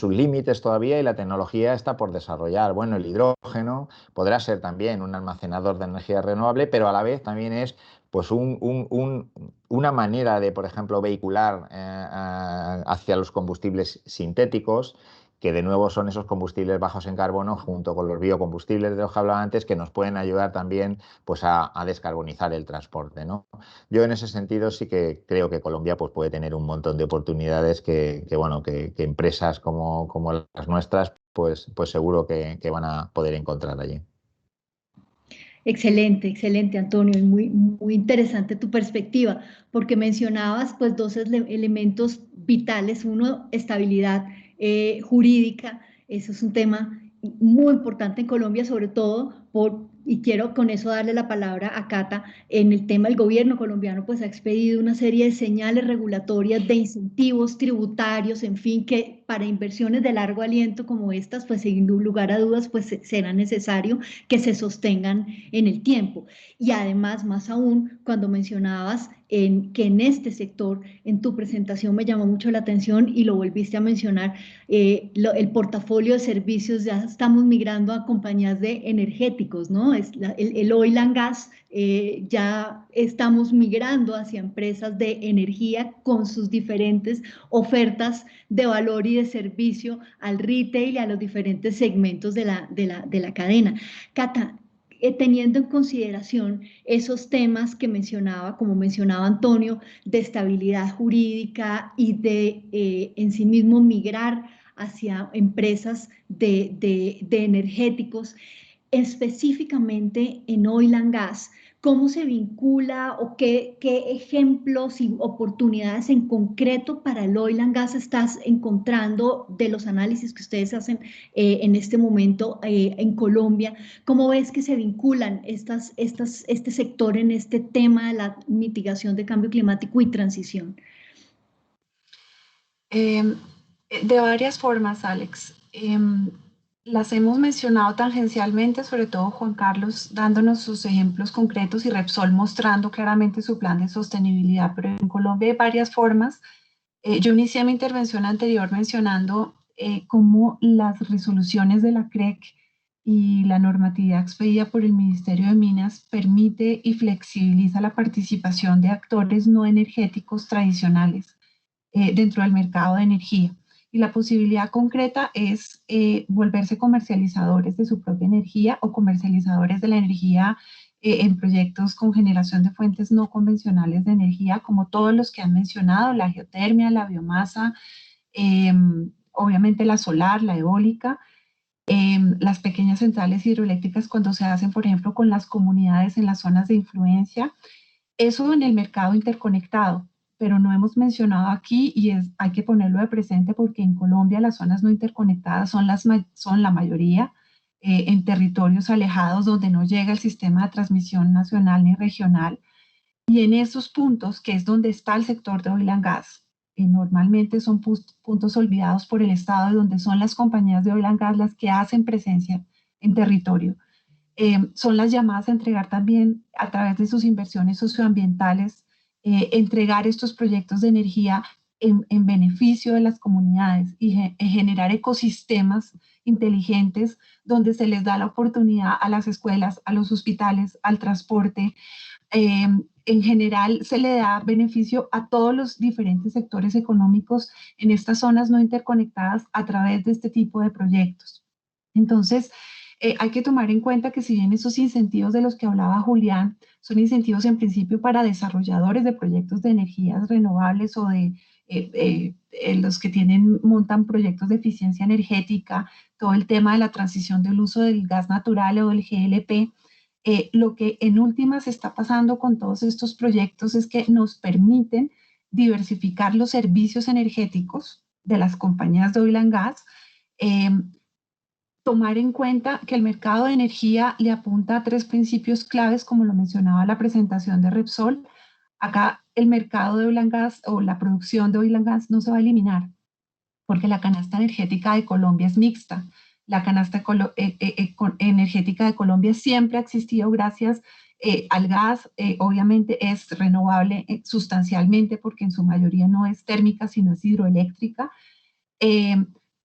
[SPEAKER 2] límites todavía y la tecnología está por desarrollar. Bueno, el hidrógeno podrá ser también un almacenador de energía renovable, pero a la vez también es pues una manera de, por ejemplo, vehicular hacia los combustibles sintéticos, que de nuevo son esos combustibles bajos en carbono junto con los biocombustibles de los que hablaba antes, que nos pueden ayudar también pues, a descarbonizar el transporte, ¿no? Yo en ese sentido sí que creo que Colombia pues, puede tener un montón de oportunidades que empresas como las nuestras pues seguro que van a poder encontrar allí.
[SPEAKER 3] Excelente, excelente, Antonio, y muy interesante tu perspectiva, porque mencionabas pues dos elementos vitales. Uno, estabilidad jurídica. Eso es un tema muy importante en Colombia, sobre todo y quiero con eso darle la palabra a Cata. En el tema del gobierno colombiano pues ha expedido una serie de señales regulatorias, de incentivos tributarios, en fin, que para inversiones de largo aliento como estas, pues sin lugar a dudas, pues será necesario que se sostengan en el tiempo. Y además, más aún, cuando mencionabas que en este sector, en tu presentación me llamó mucho la atención y lo volviste a mencionar, el portafolio de servicios, ya estamos migrando a compañías de energéticos, ¿no? El oil and gas, ya estamos migrando hacia empresas de energía con sus diferentes ofertas de valor y de servicio al retail y a los diferentes segmentos de la cadena. Cata, teniendo en consideración esos temas que mencionaba, como mencionaba Antonio, de estabilidad jurídica y de en sí mismo migrar hacia empresas de energéticos, específicamente en oil and gas, ¿cómo se vincula o qué ejemplos y oportunidades en concreto para el oil and gas estás encontrando de los análisis que ustedes hacen en este momento en Colombia? ¿Cómo ves que se vinculan este sector en este tema de la mitigación de cambio climático y transición?
[SPEAKER 5] De varias formas, Alex. Las hemos mencionado tangencialmente, sobre todo Juan Carlos dándonos sus ejemplos concretos y Repsol mostrando claramente su plan de sostenibilidad, pero en Colombia hay varias formas. Yo inicié mi intervención anterior mencionando cómo las resoluciones de la CREC y la normatividad expedida por el Ministerio de Minas permite y flexibiliza la participación de actores no energéticos tradicionales dentro del mercado de energía. Y la posibilidad concreta es volverse comercializadores de su propia energía o comercializadores de la energía en proyectos con generación de fuentes no convencionales de energía, como todos los que han mencionado, la geotermia, la biomasa, obviamente la solar, la eólica, las pequeñas centrales hidroeléctricas cuando se hacen, por ejemplo, con las comunidades en las zonas de influencia. Eso en el mercado interconectado, pero no hemos mencionado aquí y hay que ponerlo de presente porque en Colombia las zonas no interconectadas son la mayoría en territorios alejados donde no llega el sistema de transmisión nacional ni regional. Y en esos puntos, que es donde está el sector de oil and gas, normalmente son puntos olvidados por el Estado y donde son las compañías de oil and gas las que hacen presencia en territorio. Son las llamadas a entregar también a través de sus inversiones socioambientales, entregar estos proyectos de energía en beneficio de las comunidades y generar ecosistemas inteligentes donde se les da la oportunidad a las escuelas, a los hospitales, al transporte. En general se le da beneficio a todos los diferentes sectores económicos en estas zonas no interconectadas a través de este tipo de proyectos. Entonces, hay que tomar en cuenta que si bien esos incentivos de los que hablaba Julián son incentivos en principio para desarrolladores de proyectos de energías renovables o de los que montan proyectos de eficiencia energética, todo el tema de la transición del uso del gas natural o del GLP, lo que en últimas está pasando con todos estos proyectos es que nos permiten diversificar los servicios energéticos de las compañías de oil and gas, tomar en cuenta que el mercado de energía le apunta a 3 principios claves, como lo mencionaba la presentación de Repsol. Acá el mercado de oil and gas o la producción de oil and gas no se va a eliminar, porque la canasta energética de Colombia es mixta. La canasta energética de Colombia siempre ha existido gracias al gas, obviamente es renovable sustancialmente porque en su mayoría no es térmica, sino es hidroeléctrica.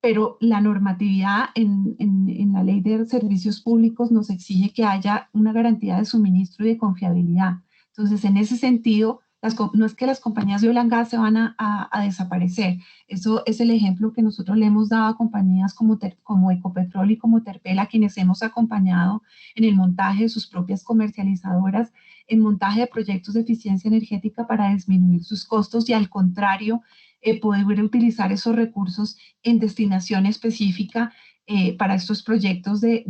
[SPEAKER 5] Pero la normatividad en la ley de servicios públicos nos exige que haya una garantía de suministro y de confiabilidad. Entonces, en ese sentido, no es que las compañías de oil and gas se van a desaparecer. Eso es el ejemplo que nosotros le hemos dado a compañías como Ecopetrol y como Terpel, a quienes hemos acompañado en el montaje de sus propias comercializadoras, en montaje de proyectos de eficiencia energética para disminuir sus costos y, al contrario, poder utilizar esos recursos en destinación específica para estos proyectos de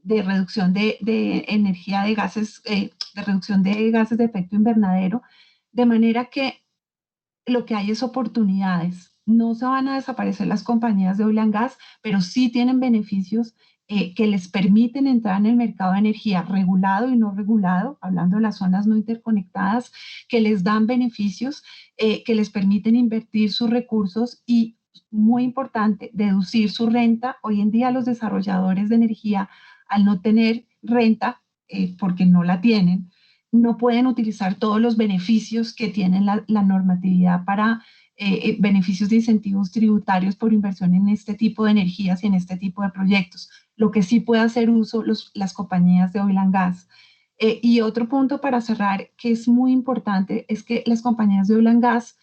[SPEAKER 5] reducción de energía de gases, de reducción de gases de efecto invernadero, de manera que lo que hay es oportunidades. No se van a desaparecer las compañías de oil and gas, pero sí tienen beneficios que les permiten entrar en el mercado de energía regulado y no regulado, hablando de las zonas no interconectadas, que les dan beneficios, que les permiten invertir sus recursos y, muy importante, deducir su renta. Hoy en día los desarrolladores de energía, al no tener renta, porque no la tienen, no pueden utilizar todos los beneficios que tiene la normatividad para beneficios de incentivos tributarios por inversión en este tipo de energías y en este tipo de proyectos. Lo que sí puede hacer uso las compañías de oil and gas. Y otro punto para cerrar que es muy importante es que las compañías de oil and gas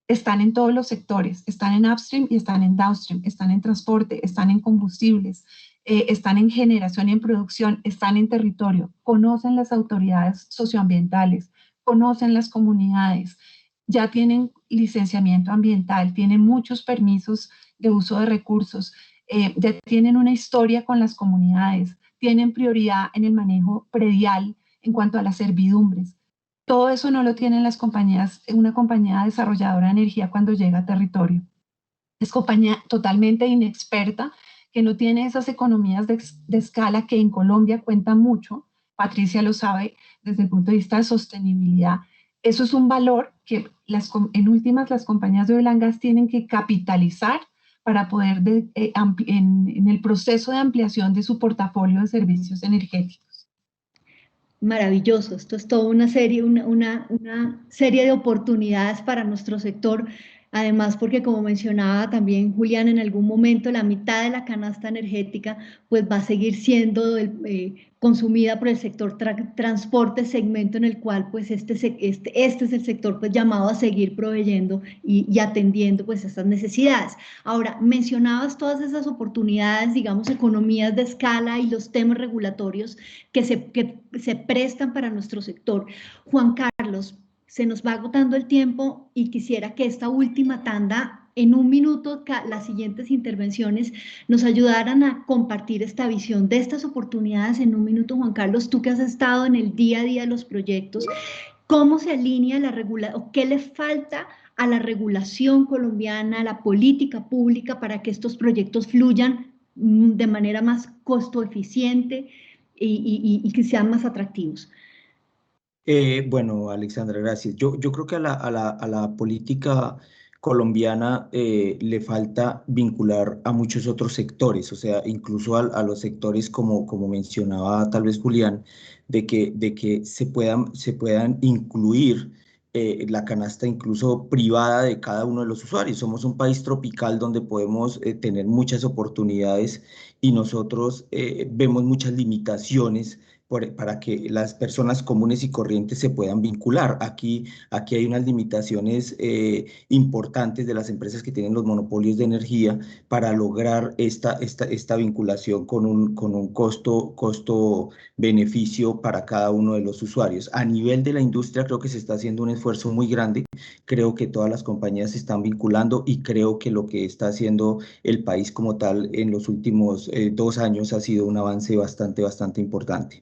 [SPEAKER 5] están en todos los sectores, están en upstream y están en downstream, están en transporte, están en combustibles, están en generación y en producción, están en territorio, conocen las autoridades socioambientales, conocen las comunidades, ya tienen licenciamiento ambiental, tienen muchos permisos de uso de recursos, ya tienen una historia con las comunidades, tienen prioridad en el manejo predial en cuanto a las servidumbres. Todo eso no lo tienen las compañías, una compañía desarrolladora de energía cuando llega a territorio. Es compañía totalmente inexperta, que no tiene esas economías de escala que en Colombia cuentan mucho. Patricia lo sabe desde el punto de vista de sostenibilidad. Eso es un valor que en últimas las compañías de oil and gas tienen que capitalizar para poder en el proceso de ampliación de su portafolio de servicios energéticos.
[SPEAKER 3] Maravilloso, esto es toda una serie de oportunidades para nuestro sector, además porque como mencionaba también Julián, en algún momento la mitad de la canasta energética pues va a seguir siendo consumida por el sector transporte, segmento en el cual pues este es el sector pues llamado a seguir proveyendo y atendiendo pues estas necesidades. Ahora, mencionabas todas esas oportunidades, digamos, economías de escala y los temas regulatorios que se prestan para nuestro sector. Juan Carlos, se nos va agotando el tiempo y quisiera que esta última tanda, en un minuto, las siguientes intervenciones nos ayudaran a compartir esta visión de estas oportunidades en un minuto. Juan Carlos, tú que has estado en el día a día de los proyectos, ¿cómo se alinea la regulación o qué le falta a la regulación colombiana, a la política pública para que estos proyectos fluyan de manera más costo eficiente y que sean más atractivos?
[SPEAKER 6] Bueno, Alexandra, gracias. Yo creo que a la política colombiana le falta vincular a muchos otros sectores, o sea, incluso a los sectores como mencionaba tal vez Julián, de que se puedan incluir la canasta incluso privada de cada uno de los usuarios. Somos un país tropical donde podemos tener muchas oportunidades y nosotros vemos muchas limitaciones para que las personas comunes y corrientes se puedan vincular. Aquí hay unas limitaciones importantes de las empresas que tienen los monopolios de energía para lograr esta vinculación con un costo-beneficio para cada uno de los usuarios. A nivel de la industria creo que se está haciendo un esfuerzo muy grande. Creo que todas las compañías se están vinculando y creo que lo que está haciendo el país como tal en los últimos 2 años ha sido un avance bastante importante.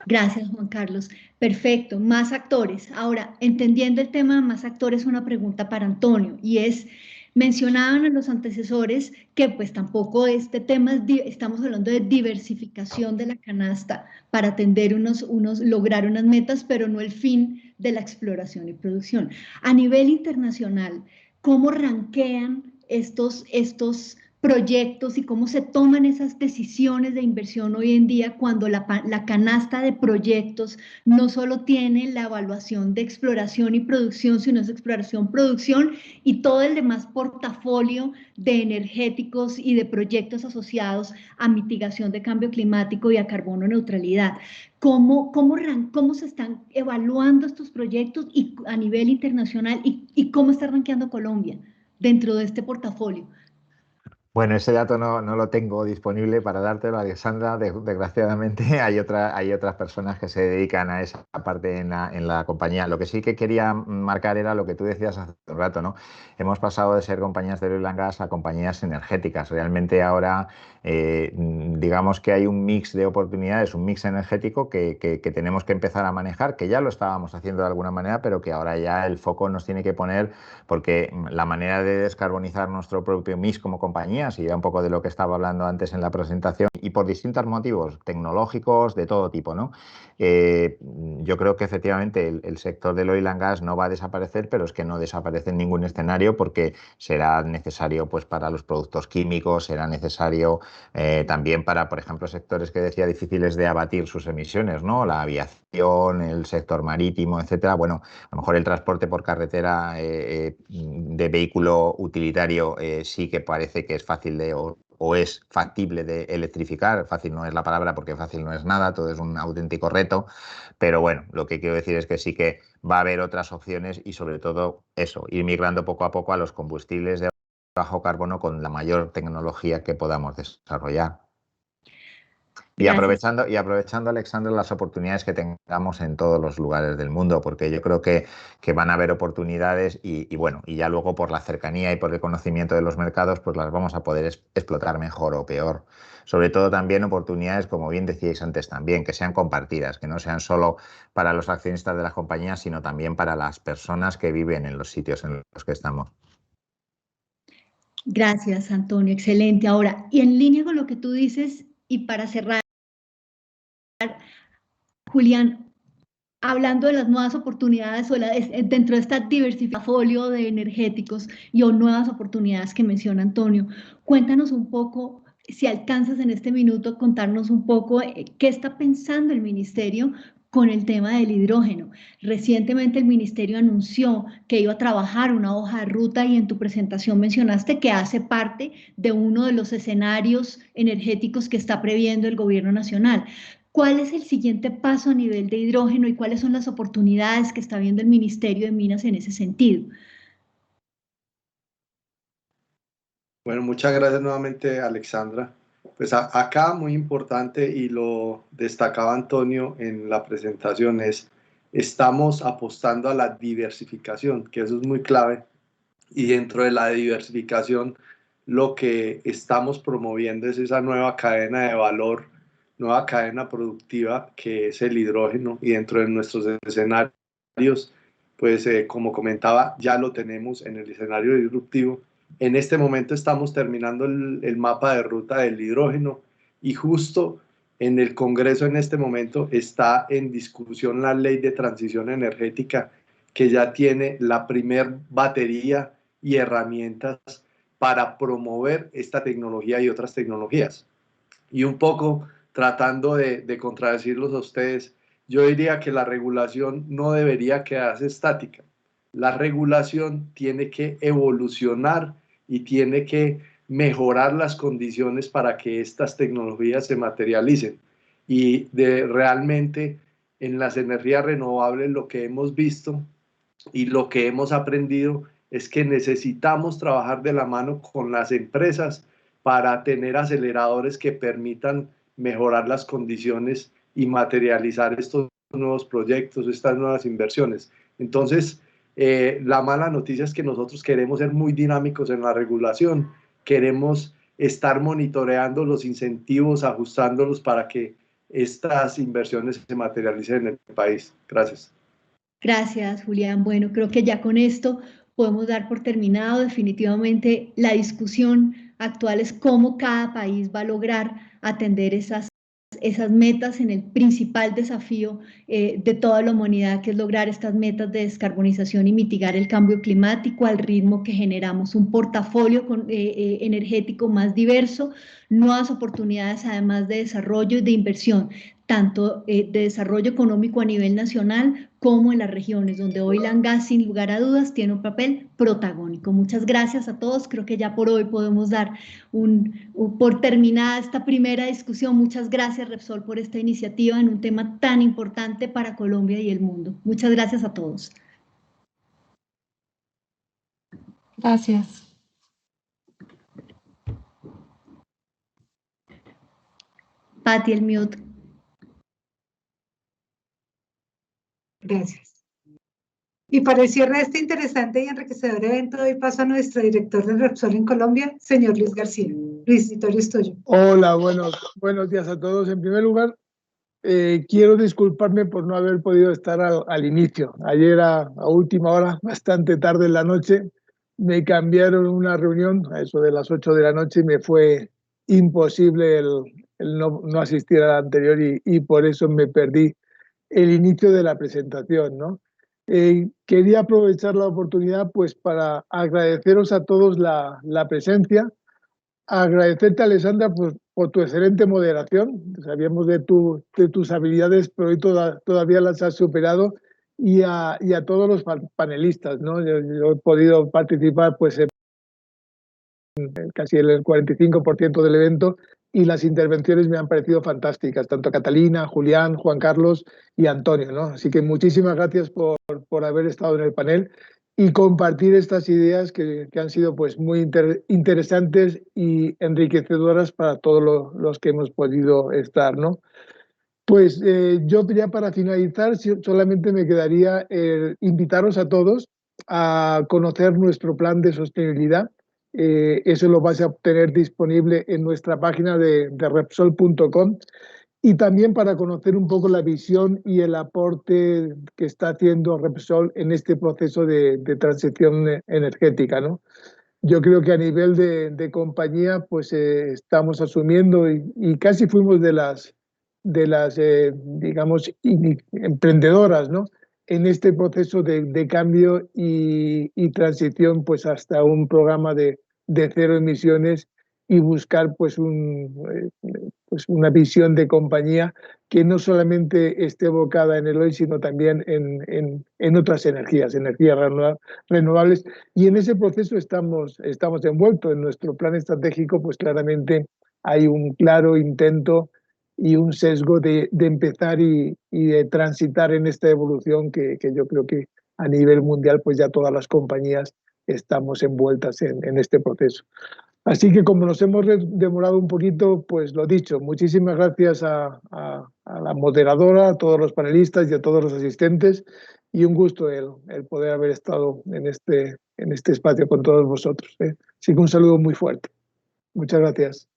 [SPEAKER 3] Gracias, Juan Carlos. Perfecto, más actores. Ahora, entendiendo el tema de más actores, una pregunta para Antonio, y es, mencionaban a los antecesores que pues tampoco este tema, estamos hablando de diversificación de la canasta para atender lograr unas metas, pero no el fin de la exploración y producción. A nivel internacional, ¿cómo rankean estos proyectos y cómo se toman esas decisiones de inversión hoy en día cuando la canasta de proyectos no solo tiene la evaluación de exploración y producción, sino es exploración, producción y todo el demás portafolio de energéticos y de proyectos asociados a mitigación de cambio climático y a carbono neutralidad? ¿Cómo se están evaluando estos proyectos y a nivel internacional y cómo está rankeando Colombia dentro de este portafolio?
[SPEAKER 2] Bueno, ese dato no lo tengo disponible para dártelo, Alexandra. Desgraciadamente hay otras personas que se dedican a esa parte en la compañía. Lo que sí que quería marcar era lo que tú decías hace un rato, ¿no? Hemos pasado de ser compañías de oil and gas a compañías energéticas. Realmente ahora digamos que hay un mix de oportunidades, un mix energético que tenemos que empezar a manejar, que ya lo estábamos haciendo de alguna manera, pero que ahora ya el foco nos tiene que poner, porque la manera de descarbonizar nuestro propio mix como compañía, y era un poco de lo que estaba hablando antes en la presentación, y por distintos motivos, tecnológicos, de todo tipo, ¿no? Yo creo que efectivamente el sector del oil and gas no va a desaparecer, pero es que no desaparece en ningún escenario porque será necesario pues, para los productos químicos, será necesario también para, por ejemplo, sectores que decía difíciles de abatir sus emisiones, ¿no? La aviación, el sector marítimo, etcétera. Bueno, a lo mejor el transporte por carretera de vehículo utilitario sí que parece que es fácil de o es factible de electrificar. Fácil no es la palabra porque fácil no es nada, todo es un auténtico reto, pero bueno, lo que quiero decir es que sí que va a haber otras opciones y sobre todo eso, ir migrando poco a poco a los combustibles de bajo carbono con la mayor tecnología que podamos desarrollar. Y aprovechando, Alexandra, las oportunidades que tengamos en todos los lugares del mundo, porque yo creo que van a haber oportunidades y bueno, y ya luego por la cercanía y por el conocimiento de los mercados, pues las vamos a poder explotar mejor o peor. Sobre todo también oportunidades, como bien decíais antes también, que sean compartidas, que no sean solo para los accionistas de las compañías, sino también para las personas que viven en los sitios en los que estamos.
[SPEAKER 3] Gracias, Antonio, excelente. Ahora, y en línea con lo que tú dices, y para cerrar, Julián, hablando de las nuevas oportunidades o dentro de esta diversificación de energéticos y o nuevas oportunidades que menciona Antonio, cuéntanos un poco, si alcanzas en este minuto, contarnos un poco qué está pensando el ministerio con el tema del hidrógeno. Recientemente el ministerio anunció que iba a trabajar una hoja de ruta y en tu presentación mencionaste que hace parte de uno de los escenarios energéticos que está previendo el gobierno nacional. ¿Cuál es el siguiente paso a nivel de hidrógeno y cuáles son las oportunidades que está viendo el Ministerio de Minas en ese sentido?
[SPEAKER 4] Bueno, muchas gracias nuevamente, Alexandra. Pues acá muy importante y lo destacaba Antonio en la presentación es, estamos apostando a la diversificación, que eso es muy clave. Y dentro de la diversificación, lo que estamos promoviendo es esa nueva cadena de valor, nueva cadena productiva que es el hidrógeno. Y dentro de nuestros escenarios, pues como comentaba, ya lo tenemos en el escenario disruptivo. En este momento estamos terminando el mapa de ruta del hidrógeno y justo en el Congreso en este momento está en discusión la ley de transición energética que ya tiene la primer batería y herramientas para promover esta tecnología y otras tecnologías. Y un poco tratando de contradecirlos a ustedes, yo diría que la regulación no debería quedarse estática. La regulación tiene que evolucionar y tiene que mejorar las condiciones para que estas tecnologías se materialicen. Y realmente en las energías renovables lo que hemos visto y lo que hemos aprendido es que necesitamos trabajar de la mano con las empresas para tener aceleradores que permitan mejorar las condiciones y materializar estos nuevos proyectos, estas nuevas inversiones. Entonces, la mala noticia es que nosotros queremos ser muy dinámicos en la regulación, queremos estar monitoreando los incentivos, ajustándolos para que estas inversiones se materialicen en el país. Gracias.
[SPEAKER 3] Gracias, Julián. Bueno, creo que ya con esto podemos dar por terminado definitivamente la discusión actual es cómo cada país va a lograr atender esas metas en el principal desafío de toda la humanidad, que es lograr estas metas de descarbonización y mitigar el cambio climático al ritmo que generamos un portafolio energético más diverso, nuevas oportunidades además de desarrollo y de inversión, tanto de desarrollo económico a nivel nacional como en las regiones, donde hoy la gas, sin lugar a dudas, tiene un papel protagónico. Muchas gracias a todos. Creo que ya por hoy podemos dar por terminada esta primera discusión. Muchas gracias, Repsol, por esta iniciativa en un tema tan importante para Colombia y el mundo. Muchas gracias a todos.
[SPEAKER 5] Gracias.
[SPEAKER 3] Pati, el mute.
[SPEAKER 1] Gracias. Y para el cierre de este interesante y enriquecedor evento, doy paso a nuestro director de Repsol en Colombia, señor Luis García. Luis, el es tuyo.
[SPEAKER 7] Hola, buenos días a todos. En primer lugar, quiero disculparme por no haber podido estar al inicio. Ayer a última hora, bastante tarde en la noche, me cambiaron una reunión a eso de las 8 de la noche y me fue imposible el no asistir a la anterior y por eso me perdí el inicio de la presentación, ¿no? Quería aprovechar la oportunidad pues para agradeceros a todos la presencia, agradecerte, Alessandra, por tu excelente moderación. Sabíamos de tus habilidades, pero hoy todavía las has superado, y a todos los panelistas, ¿no? Yo he podido participar pues en casi el 45% del evento, y las intervenciones me han parecido fantásticas, tanto Catalina, Julián, Juan Carlos y Antonio, ¿no? Así que muchísimas gracias por haber estado en el panel y compartir estas ideas que han sido pues muy interesantes y enriquecedoras para todos los que hemos podido estar, ¿no? Pues yo ya para finalizar solamente me quedaría invitaros a todos a conocer nuestro plan de sostenibilidad. Eso lo vais a obtener disponible en nuestra página de Repsol.com, y también para conocer un poco la visión y el aporte que está haciendo Repsol en este proceso de transición energética, ¿no? Yo creo que a nivel de compañía pues estamos asumiendo y casi fuimos de las digamos, emprendedoras, ¿no? En este proceso de cambio y transición pues hasta un programa de cero emisiones, y buscar pues una visión de compañía que no solamente esté evocada en el hoy, sino también en otras energías renovables. Y en ese proceso estamos envueltos. En nuestro plan estratégico pues claramente hay un claro intento y un sesgo de empezar y de transitar en esta evolución que yo creo que a nivel mundial pues ya todas las compañías estamos envueltas en este proceso. Así que como nos hemos demorado un poquito, pues lo dicho, muchísimas gracias a la moderadora, a todos los panelistas y a todos los asistentes, y un gusto el poder haber estado en este espacio con todos vosotros. Así que un saludo muy fuerte. Muchas gracias.